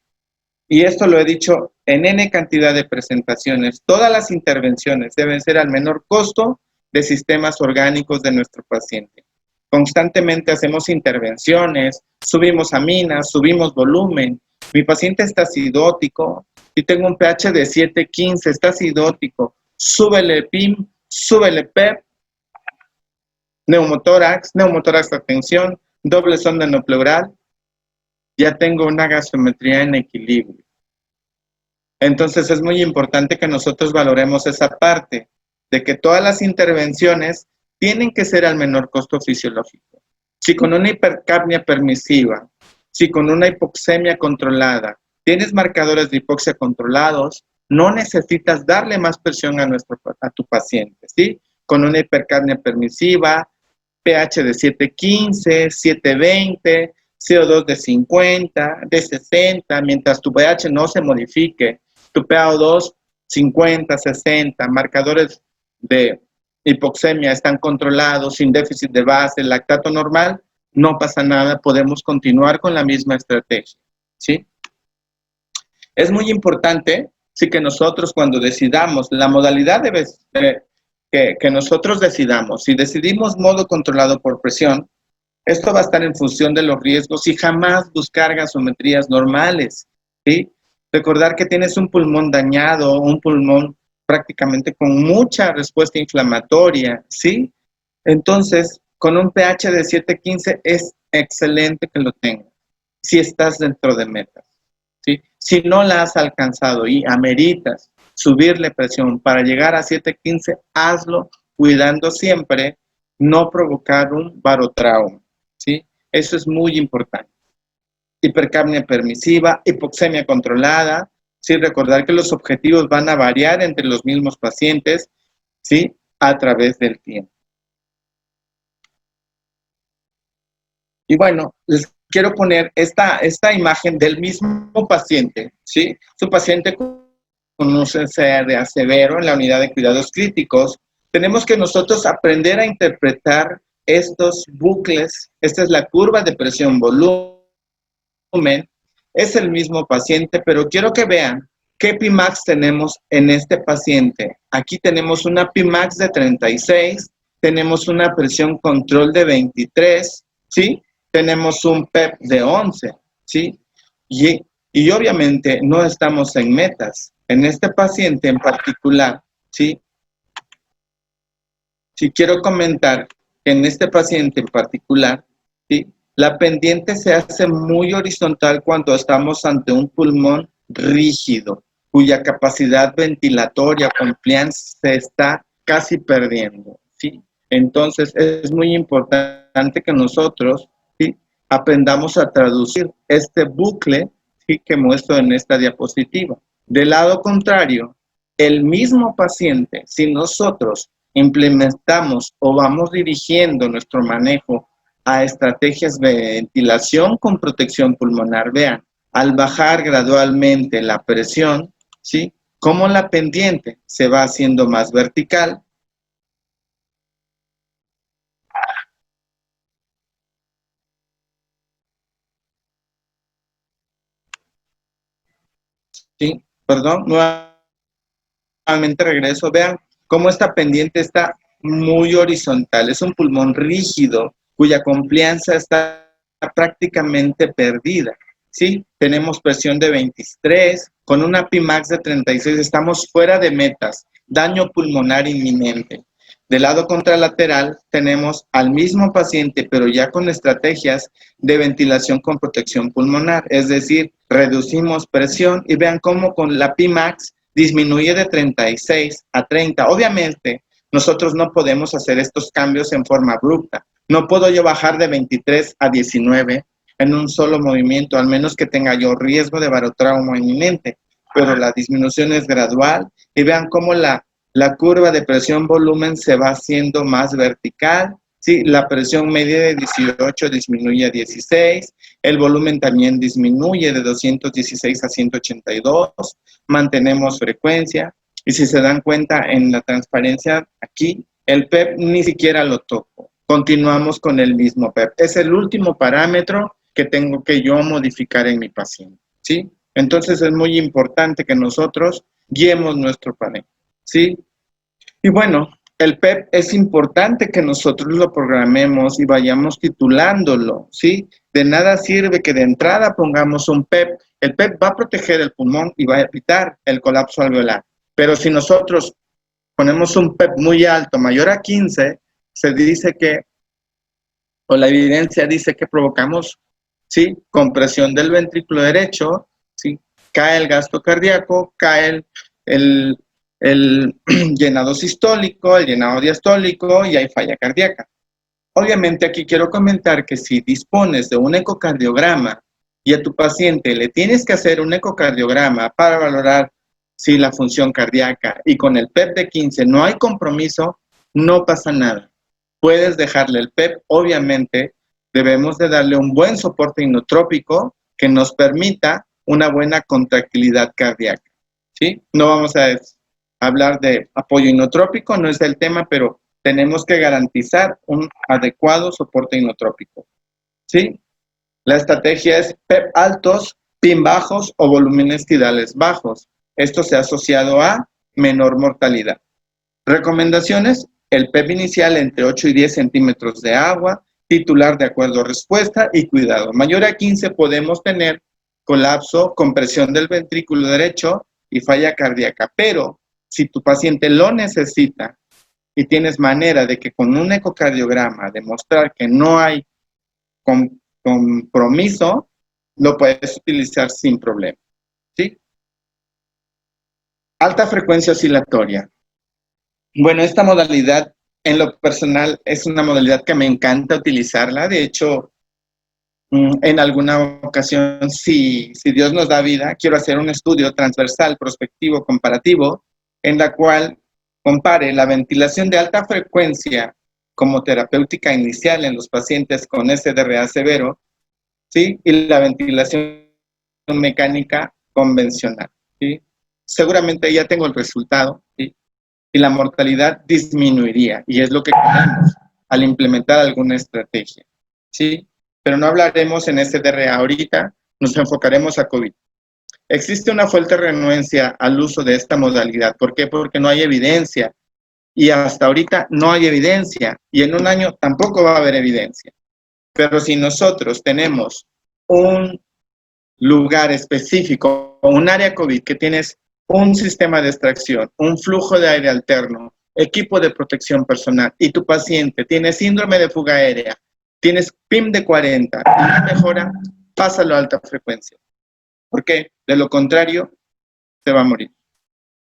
Y esto lo he dicho en N cantidad de presentaciones. Todas las intervenciones deben ser al menor costo de sistemas orgánicos de nuestro paciente. Constantemente hacemos intervenciones, subimos aminas, subimos volumen. Mi paciente está acidótico, Si tengo un pH de 7,15, está acidótico, súbele PIM, súbele PEP, neumotórax de tensión, doble sonda enopleural, ya tengo una gasometría en equilibrio. Entonces es muy importante que nosotros valoremos esa parte, de que todas las intervenciones tienen que ser al menor costo fisiológico. Si con una hipercapnia permisiva, si con una hipoxemia controlada, tienes marcadores de hipoxia controlados, no necesitas darle más presión a tu paciente, ¿sí? Con una hipercapnia permisiva, pH de 7,15, 7,20, CO2 de 50, de 60, mientras tu pH no se modifique, tu PaO2 50, 60, marcadores de hipoxemia están controlados, sin déficit de base, lactato normal, no pasa nada, podemos continuar con la misma estrategia, ¿sí? Es muy importante, sí, que nosotros cuando decidamos la modalidad que nosotros decidamos, si decidimos modo controlado por presión, esto va a estar en función de los riesgos y jamás buscar gasometrías normales, ¿sí? Recordar que tienes un pulmón dañado, un pulmón prácticamente con mucha respuesta inflamatoria, ¿sí? Entonces, con un pH de 7,15 es excelente que lo tengas, si estás dentro de metas, ¿sí? Si no la has alcanzado y ameritas subirle presión para llegar a 7,15, hazlo cuidando siempre no provocar un barotrauma, ¿sí? Eso es muy importante. Hipercapnia permisiva, hipoxemia controlada, ¿sí? Recordar que los objetivos van a variar entre los mismos pacientes, ¿sí? A través del tiempo. Y bueno, les quiero poner esta imagen del mismo paciente, ¿sí? Su paciente con un CRA severo en la unidad de cuidados críticos. Tenemos que nosotros aprender a interpretar estos bucles. Esta es la curva de presión-volumen. Es el mismo paciente, pero quiero que vean qué Pimax tenemos en este paciente. Aquí tenemos una Pimax de 36, tenemos una presión control de 23, ¿sí? Tenemos un PEP de 11, ¿sí? Y obviamente no estamos en metas. En este paciente en particular, ¿sí? Sí quiero comentar que en este paciente en particular, ¿sí? La pendiente se hace muy horizontal cuando estamos ante un pulmón rígido, cuya capacidad ventilatoria, compliance, se está casi perdiendo, ¿sí? Entonces, es muy importante que nosotros, ¿sí? Aprendamos a traducir este bucle, ¿sí? Que muestro en esta diapositiva. Del lado contrario, el mismo paciente, si nosotros implementamos o vamos dirigiendo nuestro manejo a estrategias de ventilación con protección pulmonar, vean, al bajar gradualmente la presión, ¿sí? Como la pendiente se va haciendo más vertical, ¿sí? Perdón, nuevamente regreso, vean cómo esta pendiente está muy horizontal, es un pulmón rígido cuya complianza está prácticamente perdida, ¿sí? Tenemos presión de 23, con una Pimax de 36 estamos fuera de metas, daño pulmonar inminente. Del lado contralateral tenemos al mismo paciente, pero ya con estrategias de ventilación con protección pulmonar, es decir, reducimos presión y vean cómo con la Pimax disminuye de 36 a 30. Obviamente, nosotros no podemos hacer estos cambios en forma abrupta. No puedo yo bajar de 23 a 19 en un solo movimiento, al menos que tenga yo riesgo de barotrauma inminente. Pero la disminución es gradual y vean cómo la curva de presión-volumen se va haciendo más vertical. Sí, la presión media de 18 disminuye a 16, el volumen también disminuye de 216 a 182, mantenemos frecuencia y si se dan cuenta en la transparencia aquí, el PEP ni siquiera lo toco. Continuamos con el mismo PEP. Es el último parámetro que tengo que yo modificar en mi paciente, ¿sí? Entonces es muy importante que nosotros guiemos nuestro panel, ¿sí? Y bueno, el PEP es importante que nosotros lo programemos y vayamos titulándolo, ¿sí? De nada sirve que de entrada pongamos un PEP. El PEP va a proteger el pulmón y va a evitar el colapso alveolar. Pero si nosotros ponemos un PEP muy alto, mayor a 15, se dice que, o la evidencia dice que provocamos, ¿sí?, compresión del ventrículo derecho, ¿sí?, cae el gasto cardíaco, cae el llenado sistólico, el llenado diastólico y hay falla cardíaca. Obviamente aquí quiero comentar que si dispones de un ecocardiograma y a tu paciente le tienes que hacer un ecocardiograma para valorar si la función cardíaca y con el PEP de 15 no hay compromiso, no pasa nada. Puedes dejarle el PEP, obviamente debemos de darle un buen soporte inotrópico que nos permita una buena contractilidad cardíaca, ¿sí? No vamos a hablar de apoyo inotrópico, no es el tema, pero tenemos que garantizar un adecuado soporte inotrópico, ¿sí? La estrategia es PEP altos, PIN bajos o volúmenes tidales bajos. Esto se ha asociado a menor mortalidad. Recomendaciones: el PEP inicial entre 8 y 10 centímetros de agua, titular de acuerdo a respuesta y cuidado. Mayor a 15 podemos tener colapso, compresión del ventrículo derecho y falla cardíaca, pero si tu paciente lo necesita y tienes manera de que con un ecocardiograma demostrar que no hay compromiso, lo puedes utilizar sin problema, ¿sí? Alta frecuencia oscilatoria. Bueno, esta modalidad en lo personal es una modalidad que me encanta utilizarla. De hecho, en alguna ocasión, si Dios nos da vida, quiero hacer un estudio transversal, prospectivo, comparativo, en la cual compare la ventilación de alta frecuencia como terapéutica inicial en los pacientes con SDRA severo, ¿sí?, y la ventilación mecánica convencional, ¿sí? Seguramente ya tengo el resultado, ¿sí?, y la mortalidad disminuiría, y es lo que queremos al implementar alguna estrategia, ¿sí? Pero no hablaremos en SDRA ahorita, nos enfocaremos a COVID. Existe una fuerte renuencia al uso de esta modalidad. ¿Por qué? Porque no hay evidencia, y hasta ahorita no hay evidencia, y en un año tampoco va a haber evidencia. Pero si nosotros tenemos un lugar específico, un área COVID que tienes un sistema de extracción, un flujo de aire alterno, equipo de protección personal y tu paciente tiene síndrome de fuga aérea, tienes PIM de 40 y una mejora, pásalo a alta frecuencia. ¿Por qué? De lo contrario, se va a morir.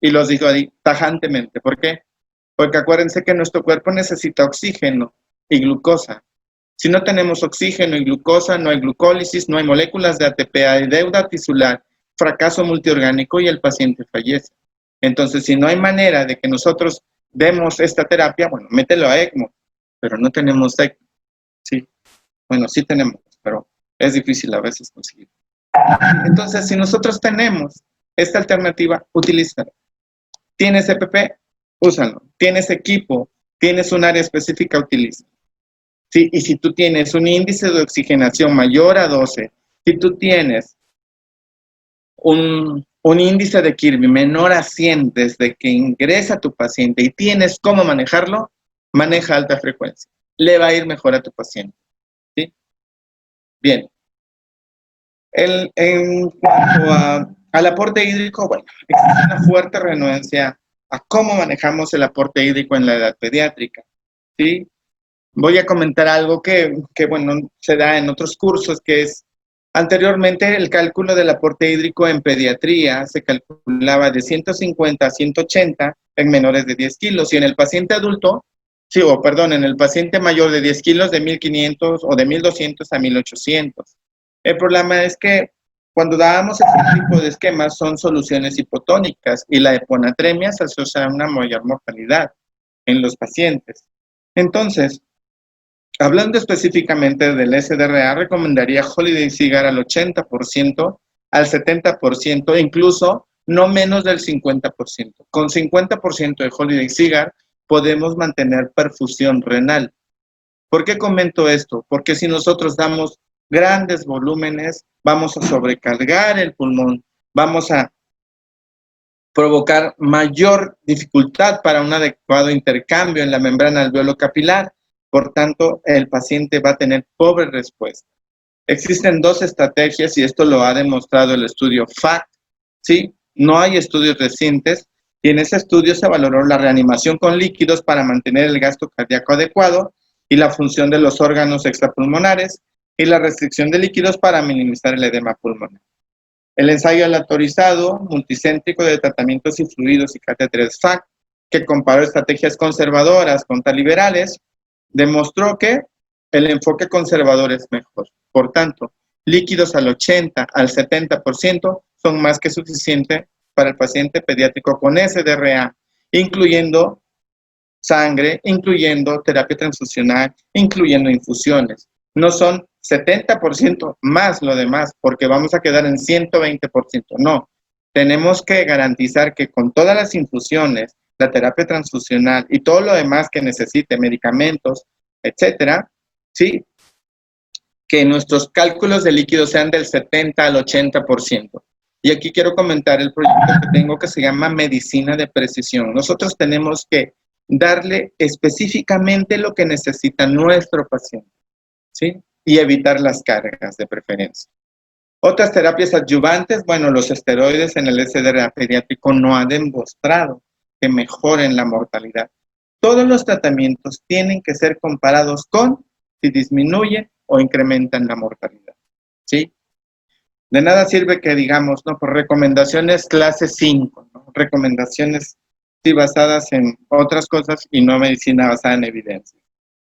Y los digo ahí tajantemente. ¿Por qué? Porque acuérdense que nuestro cuerpo necesita oxígeno y glucosa. Si no tenemos oxígeno y glucosa, no hay glucólisis, no hay moléculas de ATP, hay deuda tisular, fracaso multiorgánico y el paciente fallece. Entonces, si no hay manera de que nosotros demos esta terapia, bueno, mételo a ECMO, pero no tenemos ECMO. Sí, bueno, sí tenemos, pero es difícil a veces conseguir. Entonces, si nosotros tenemos esta alternativa, utilízala. ¿Tienes EPP? Úsalo. ¿Tienes equipo? ¿Tienes un área específica? Utilízalo. ¿Sí? Y si tú tienes un índice de oxigenación mayor a 12, si tú tienes un índice de Kirby menor a 100 desde que ingresa tu paciente y tienes cómo manejarlo, maneja alta frecuencia. Le va a ir mejor a tu paciente, ¿sí? Bien. En cuanto al aporte hídrico, bueno, existe una fuerte renuencia a cómo manejamos el aporte hídrico en la edad pediátrica, ¿sí? Voy a comentar algo que bueno, se da en otros cursos, que es, anteriormente el cálculo del aporte hídrico en pediatría se calculaba de 150 a 180 en menores de 10 kilos, y en el paciente adulto, sí, o perdón, en el paciente mayor de 10 kilos de 1500 o de 1200 a 1800. El problema es que cuando dábamos este tipo de esquemas son soluciones hipotónicas y la hiponatremia se asocia a una mayor mortalidad en los pacientes. Entonces, hablando específicamente del SDRA, recomendaría Holiday Cigar al 80%, al 70%, incluso no menos del 50%. Con 50% de Holiday Cigar podemos mantener perfusión renal. ¿Por qué comento esto? Porque si nosotros damos grandes volúmenes, vamos a sobrecargar el pulmón, vamos a provocar mayor dificultad para un adecuado intercambio en la membrana alveolo-capilar. Por tanto, el paciente va a tener pobre respuesta. Existen dos estrategias y esto lo ha demostrado el estudio FACT, ¿sí? No hay estudios recientes y en ese estudio se valoró la reanimación con líquidos para mantener el gasto cardíaco adecuado y la función de los órganos extrapulmonares y la restricción de líquidos para minimizar el edema pulmonar. El ensayo aleatorizado multicéntrico de tratamientos y fluidos y catéteres FACT, que comparó estrategias conservadoras contra liberales, demostró que el enfoque conservador es mejor. Por tanto, líquidos al 80 al 70% son más que suficiente para el paciente pediátrico con SDRA, incluyendo sangre, incluyendo terapia transfusional, incluyendo infusiones. No son 70% más lo demás, porque vamos a quedar en 120%. No, tenemos que garantizar que con todas las infusiones, la terapia transfusional y todo lo demás que necesite, medicamentos, etcétera, ¿sí? Que nuestros cálculos de líquidos sean del 70 al 80%. Y aquí quiero comentar el proyecto que tengo que se llama Medicina de Precisión. Nosotros tenemos que darle específicamente lo que necesita nuestro paciente, ¿sí? Y evitar las cargas de preferencia. Otras terapias adyuvantes, bueno, los esteroides en el SDRA pediátrico no han demostrado que mejoren la mortalidad. Todos los tratamientos tienen que ser comparados con si disminuyen o incrementan la mortalidad, ¿sí? De nada sirve que digamos, no, por recomendaciones clase 5, ¿no? Recomendaciones sí, basadas en otras cosas y no medicina basada en evidencia.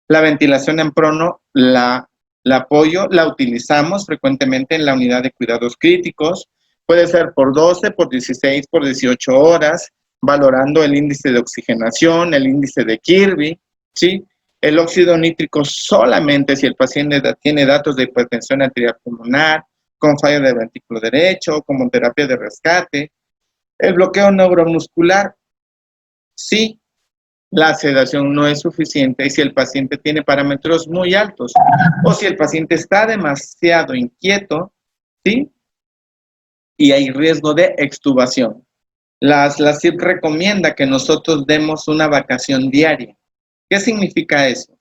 La ventilación en prono la apoyo, la utilizamos frecuentemente en la unidad de cuidados críticos. Puede ser por 12, por 16, por 18 horas, valorando el índice de oxigenación, el índice de Kirby, ¿sí? El óxido nítrico solamente si el paciente tiene datos de hipertensión arterial pulmonar, con falla del ventrículo derecho, como terapia de rescate. El bloqueo neuromuscular, sí, la sedación no es suficiente y si el paciente tiene parámetros muy altos o si el paciente está demasiado inquieto, ¿sí? Y hay riesgo de extubación. La CIP recomienda que nosotros demos una vacación diaria. ¿Qué significa eso?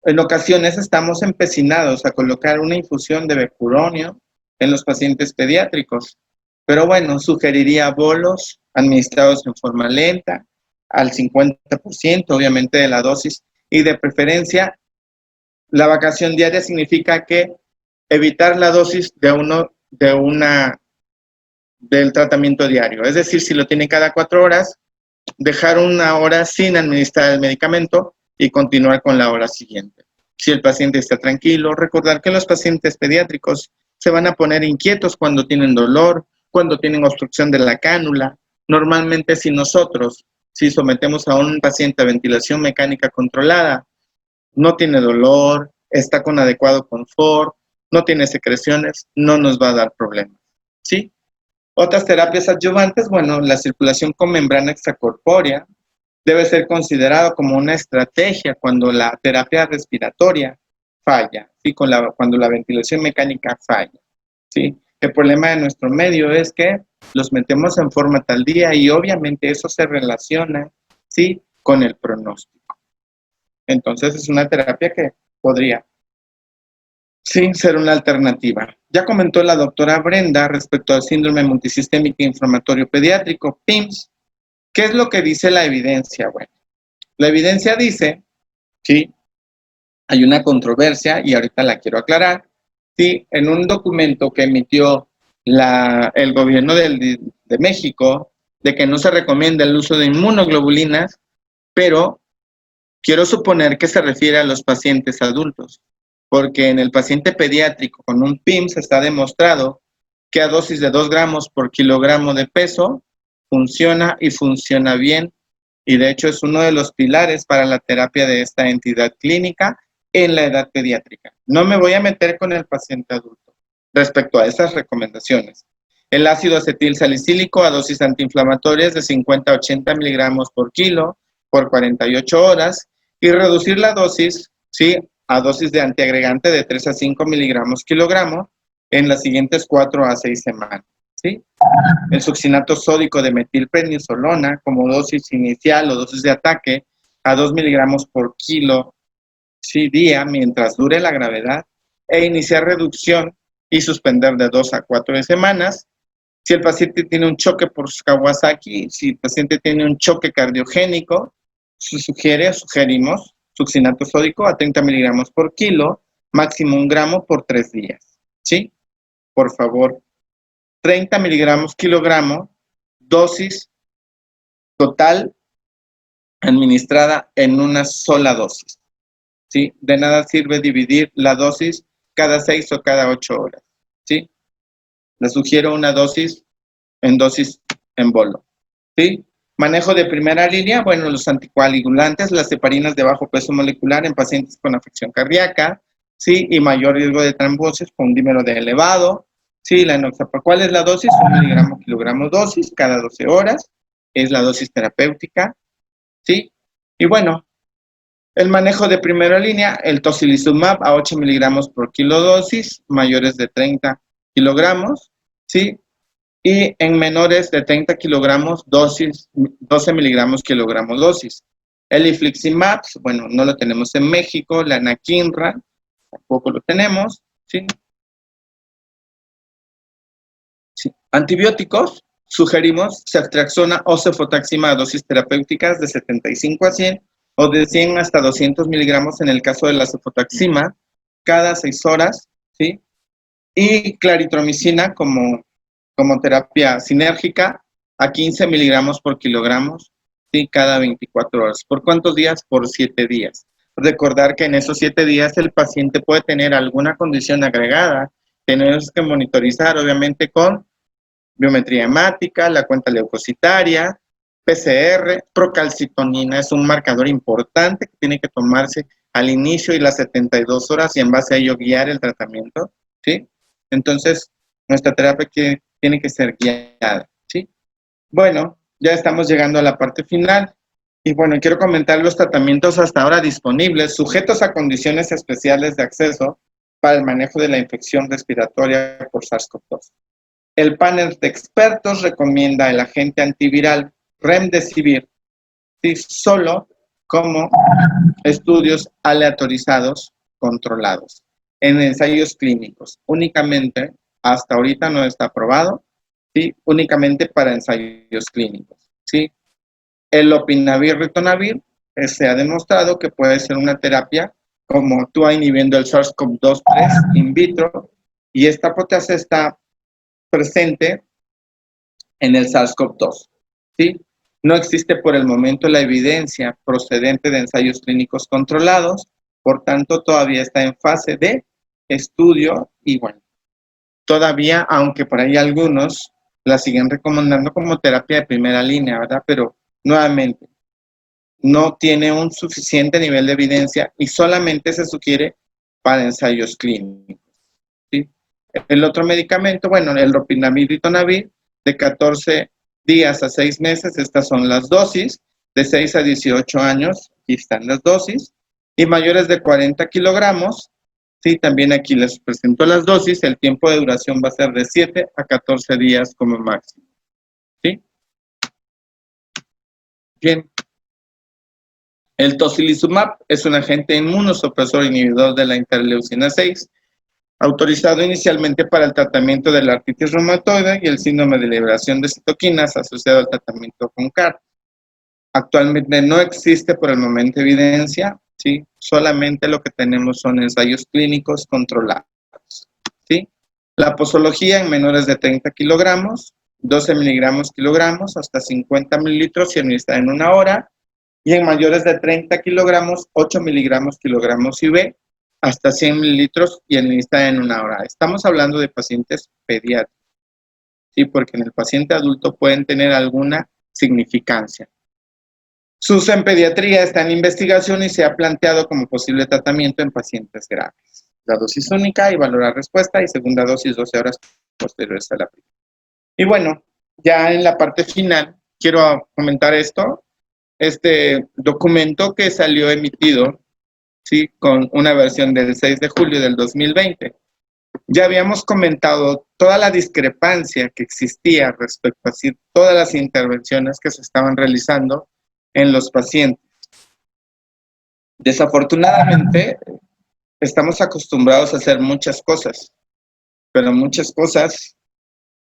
En ocasiones estamos empecinados a colocar una infusión de becuronio en los pacientes pediátricos, pero bueno, sugeriría bolos administrados en forma lenta, al 50%, obviamente, de la dosis, y de preferencia, la vacación diaria significa que evitar la dosis del tratamiento diario. Es decir, si lo tiene cada 4 horas, dejar una hora sin administrar el medicamento y continuar con la hora siguiente. Si el paciente está tranquilo, recordar que los pacientes pediátricos se van a poner inquietos cuando tienen dolor, cuando tienen obstrucción de la cánula. Normalmente si nosotros, si sometemos a un paciente a ventilación mecánica controlada, no tiene dolor, está con adecuado confort, no tiene secreciones, no nos va a dar problemas, ¿sí? Otras terapias adyuvantes, bueno, la circulación con membrana extracorpórea debe ser considerado como una estrategia cuando la terapia respiratoria falla, ¿sí? Cuando la ventilación mecánica falla, ¿sí? El problema de nuestro medio es que los metemos en forma tardía y obviamente eso se relaciona, ¿sí? Con el pronóstico. Entonces es una terapia que podría, sí, ser una alternativa. Ya comentó la doctora Brenda respecto al síndrome multisistémico inflamatorio pediátrico, PIMS. ¿Qué es lo que dice la evidencia? Bueno, la evidencia dice, sí, hay una controversia y ahorita la quiero aclarar, sí, en un documento que emitió el gobierno de México, de que no se recomienda el uso de inmunoglobulinas, pero quiero suponer que se refiere a los pacientes adultos, porque en el paciente pediátrico con un PIMS está demostrado que a dosis de 2 gramos por kilogramo de peso funciona y funciona bien, y de hecho es uno de los pilares para la terapia de esta entidad clínica en la edad pediátrica. No me voy a meter con el paciente adulto respecto a esas recomendaciones. El ácido acetil salicílico a dosis antiinflamatorias de 50 a 80 miligramos por kilo por 48 horas y reducir la dosis, ¿sí?, a dosis de antiagregante de 3 a 5 miligramos kilogramo en las siguientes 4 a 6 semanas, ¿sí? El succinato sódico de metilprednisolona como dosis inicial o dosis de ataque a 2 miligramos por kilo, sí, día, mientras dure la gravedad. e iniciar reducción y suspender de 2 a 4 semanas. Si el paciente tiene un choque por Kawasaki, si el paciente tiene un choque cardiogénico, sugerimos succinato sódico a 30 miligramos por kilo, máximo 1 gramo por 3 días. ¿Sí? Por favor, 30 miligramos kilogramo, dosis total administrada en una sola dosis. ¿Sí? De nada sirve dividir la dosis cada 6 o cada 8 horas. ¿Sí? Les sugiero una dosis en bolo. ¿Sí? Manejo de primera línea, bueno, los anticoagulantes, las heparinas de bajo peso molecular en pacientes con afección cardíaca, ¿sí? Y mayor riesgo de trombosis con un dímero de elevado, ¿sí? La enoxaparin. ¿Cuál es la dosis? 1 miligramo kilogramo dosis cada 12 horas, es la dosis terapéutica, ¿sí? Y bueno, el manejo de primera línea, el tocilizumab a 8 miligramos por kilo dosis, mayores de 30 kilogramos, ¿sí? Y en menores de 30 kilogramos, dosis, 12 miligramos kilogramo dosis. El infliximab, bueno, no lo tenemos en México, la anakinra, tampoco lo tenemos, ¿sí? Sí. Antibióticos, sugerimos ceftriaxona o cefotaxima a dosis terapéuticas de 75 a 100 o de 100 hasta 200 miligramos en el caso de la cefotaxima, cada 6 horas, ¿sí? Y claritromicina como terapia sinérgica a 15 miligramos por kilogramos, ¿sí? Cada 24 horas. ¿Por cuántos días? Por 7 días. Recordar que en esos 7 días el paciente puede tener alguna condición agregada. Tenemos que monitorizar, obviamente, con biometría hemática, la cuenta leucocitaria, PCR, procalcitonina es un marcador importante que tiene que tomarse al inicio y las 72 horas y en base a ello guiar el tratamiento, ¿sí? Entonces, nuestra terapia tiene que ser guiada, ¿sí? Bueno, ya estamos llegando a la parte final y bueno, quiero comentar los tratamientos hasta ahora disponibles, sujetos a condiciones especiales de acceso para el manejo de la infección respiratoria por SARS-CoV-2. El panel de expertos recomienda el agente antiviral Remdesivir, ¿sí? Solo como estudios aleatorizados controlados en ensayos clínicos. Únicamente, hasta ahorita no está aprobado, ¿sí? Únicamente para ensayos clínicos, ¿sí? El lopinavir ritonavir se ha demostrado que puede ser una terapia como actúa inhibiendo el SARS-CoV-2 in vitro y esta proteasa está presente en el SARS-CoV-2, ¿sí? No existe por el momento la evidencia procedente de ensayos clínicos controlados, por tanto todavía está en fase de estudio y bueno, todavía, aunque por ahí algunos la siguen recomendando como terapia de primera línea, ¿verdad? Pero nuevamente, no tiene un suficiente nivel de evidencia y solamente se sugiere para ensayos clínicos, ¿sí? El otro medicamento, bueno, el lopinavir ritonavir, de 14 días a 6 meses, estas son las dosis, de 6 a 18 años, aquí están las dosis, y mayores de 40 kilogramos, sí, también aquí les presento las dosis, el tiempo de duración va a ser de 7 a 14 días como máximo, ¿sí? Bien. El tocilizumab es un agente inmunosupresor inhibidor de la interleucina 6, autorizado inicialmente para el tratamiento de la artritis reumatoide y el síndrome de liberación de citoquinas asociado al tratamiento con CAR. Actualmente no existe por el momento evidencia, ¿sí? Solamente lo que tenemos son ensayos clínicos controlados, ¿sí? La posología en menores de 30 kilogramos, 12 miligramos kilogramos hasta 50 mililitros y administrada en 1 hora, y en mayores de 30 kilogramos, 8 miligramos kilogramos IV, hasta 100 mililitros y administrada en 1 hora. Estamos hablando de pacientes pediátricos, ¿sí? Porque en el paciente adulto pueden tener alguna significancia. Su uso en pediatría está en investigación y se ha planteado como posible tratamiento en pacientes graves. La dosis única y valorar respuesta y segunda dosis 12 horas posteriores a la primera. Y bueno, ya en la parte final quiero comentar esto. Este documento que salió emitido, ¿sí? Con una versión del 6 de julio del 2020. Ya habíamos comentado toda la discrepancia que existía respecto a todas las intervenciones que se estaban realizando en los pacientes. Desafortunadamente, estamos acostumbrados a hacer muchas cosas, pero muchas cosas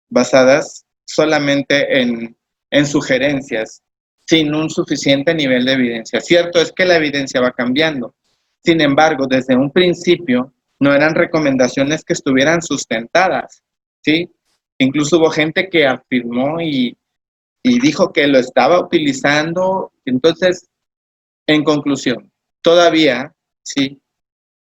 basadas solamente en sugerencias, sin un suficiente nivel de evidencia. Cierto es que la evidencia va cambiando. Sin embargo, desde un principio no eran recomendaciones que estuvieran sustentadas, ¿sí? Incluso hubo gente que afirmó y dijo que lo estaba utilizando. Entonces, en conclusión, todavía, sí,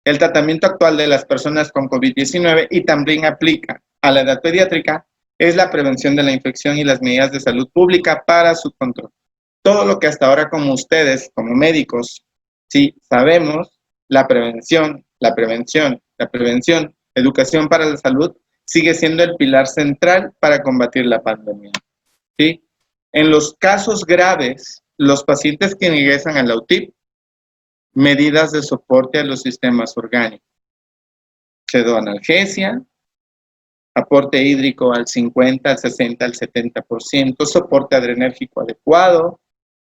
el tratamiento actual de las personas con COVID-19 y también aplica a la edad pediátrica es la prevención de la infección y las medidas de salud pública para su control. Todo lo que hasta ahora como ustedes, como médicos, sí sabemos, la prevención, la prevención, la prevención, educación para la salud, sigue siendo el pilar central para combatir la pandemia, ¿sí? En los casos graves, los pacientes que ingresan a la UTIP, medidas de soporte a los sistemas orgánicos, pseudoanalgesia, aporte hídrico al 50, al 60, al 70%, soporte adrenérgico adecuado,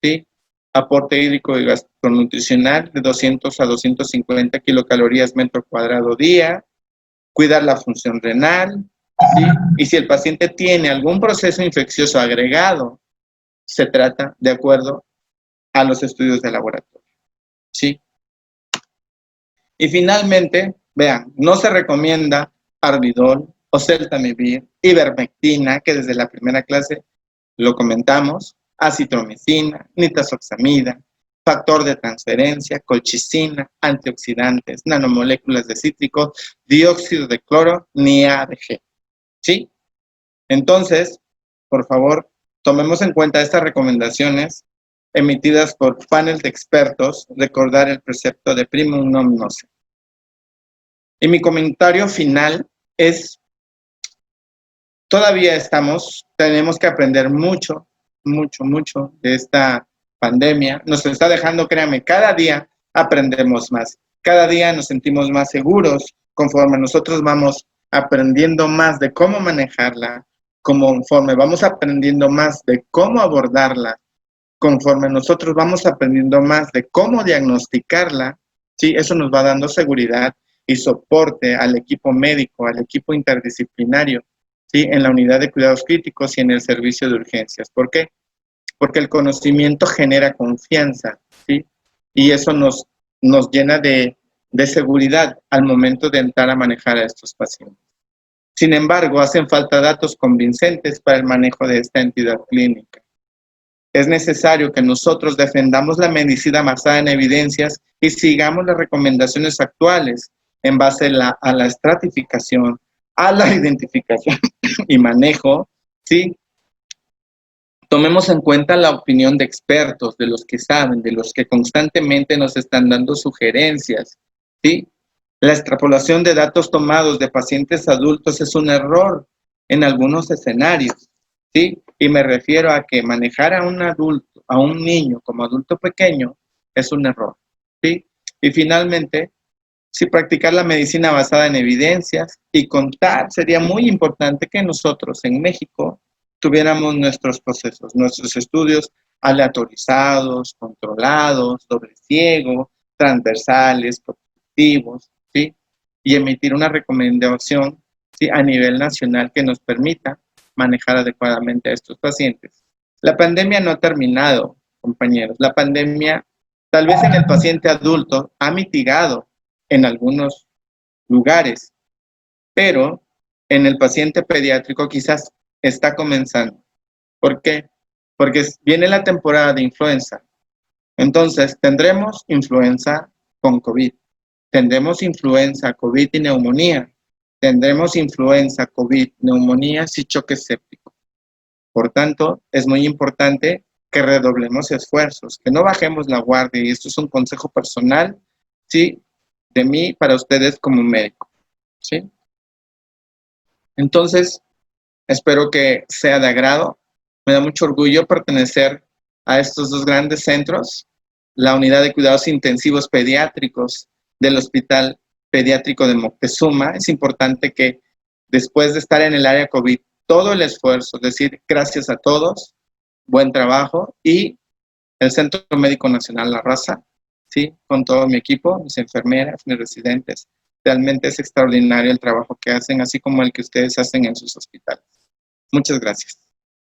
¿sí? Aporte hídrico y gastronutricional de 200 a 250 kilocalorías metro cuadrado día, cuidar la función renal, ¿sí? Y si el paciente tiene algún proceso infeccioso agregado, se trata de acuerdo a los estudios de laboratorio, ¿sí? Y finalmente, vean, no se recomienda Arbidol, oseltamivir, ivermectina, que desde la primera clase lo comentamos, acitromicina, nitazoxamida, factor de transferencia, colchicina, antioxidantes, nanomoléculas de cítrico, dióxido de cloro, ni ADG, ¿sí? Entonces, por favor, tomemos en cuenta estas recomendaciones emitidas por panel de expertos, recordar el precepto de primum non nocere. Y mi comentario final es, todavía tenemos que aprender mucho, mucho, mucho de esta pandemia. Nos está dejando, créanme, cada día aprendemos más. Cada día nos sentimos más seguros conforme nosotros vamos aprendiendo más de cómo manejarla, conforme vamos aprendiendo más de cómo abordarla, conforme nosotros vamos aprendiendo más de cómo diagnosticarla, ¿sí? Eso nos va dando seguridad y soporte al equipo médico, al equipo interdisciplinario, ¿sí? En la unidad de cuidados críticos y en el servicio de urgencias. ¿Por qué? Porque el conocimiento genera confianza, ¿sí? Y eso nos llena de seguridad al momento de entrar a manejar a estos pacientes. Sin embargo, hacen falta datos convincentes para el manejo de esta entidad clínica. Es necesario que nosotros defendamos la medicina basada en evidencias y sigamos las recomendaciones actuales en base a la estratificación, a la identificación y manejo, ¿sí? Tomemos en cuenta la opinión de expertos, de los que saben, de los que constantemente nos están dando sugerencias, ¿sí? La extrapolación de datos tomados de pacientes adultos es un error en algunos escenarios, ¿sí? Y me refiero a que manejar a un adulto, a un niño como adulto pequeño, es un error, ¿sí? Y finalmente, si practicar la medicina basada en evidencias y contar, sería muy importante que nosotros en México tuviéramos nuestros procesos, nuestros estudios aleatorizados, controlados, doble ciego, transversales, prospectivos, ¿sí? Y emitir una recomendación, ¿sí? A nivel nacional que nos permita manejar adecuadamente a estos pacientes. La pandemia no ha terminado, compañeros. La pandemia, tal vez en el paciente adulto, ha mitigado en algunos lugares, pero en el paciente pediátrico quizás está comenzando. ¿Por qué? Porque viene la temporada de influenza. Entonces, tendremos influenza con COVID. Tendremos influenza, COVID y neumonía. Tendremos influenza, COVID, neumonías y choque séptico. Por tanto, es muy importante que redoblemos esfuerzos, que no bajemos la guardia. Y esto es un consejo personal, ¿sí? De mí para ustedes como médico, ¿sí? Entonces, espero que sea de agrado. Me da mucho orgullo pertenecer a estos dos grandes centros, la Unidad de Cuidados Intensivos Pediátricos del Hospital Pediátrico de Moctezuma. Es importante que después de estar en el área COVID, todo el esfuerzo, es decir, gracias a todos, buen trabajo, y el Centro Médico Nacional La Raza ¿sí? Con todo mi equipo, mis enfermeras, mis residentes. Realmente es extraordinario el trabajo que hacen, así como el que ustedes hacen en sus hospitales. Muchas gracias.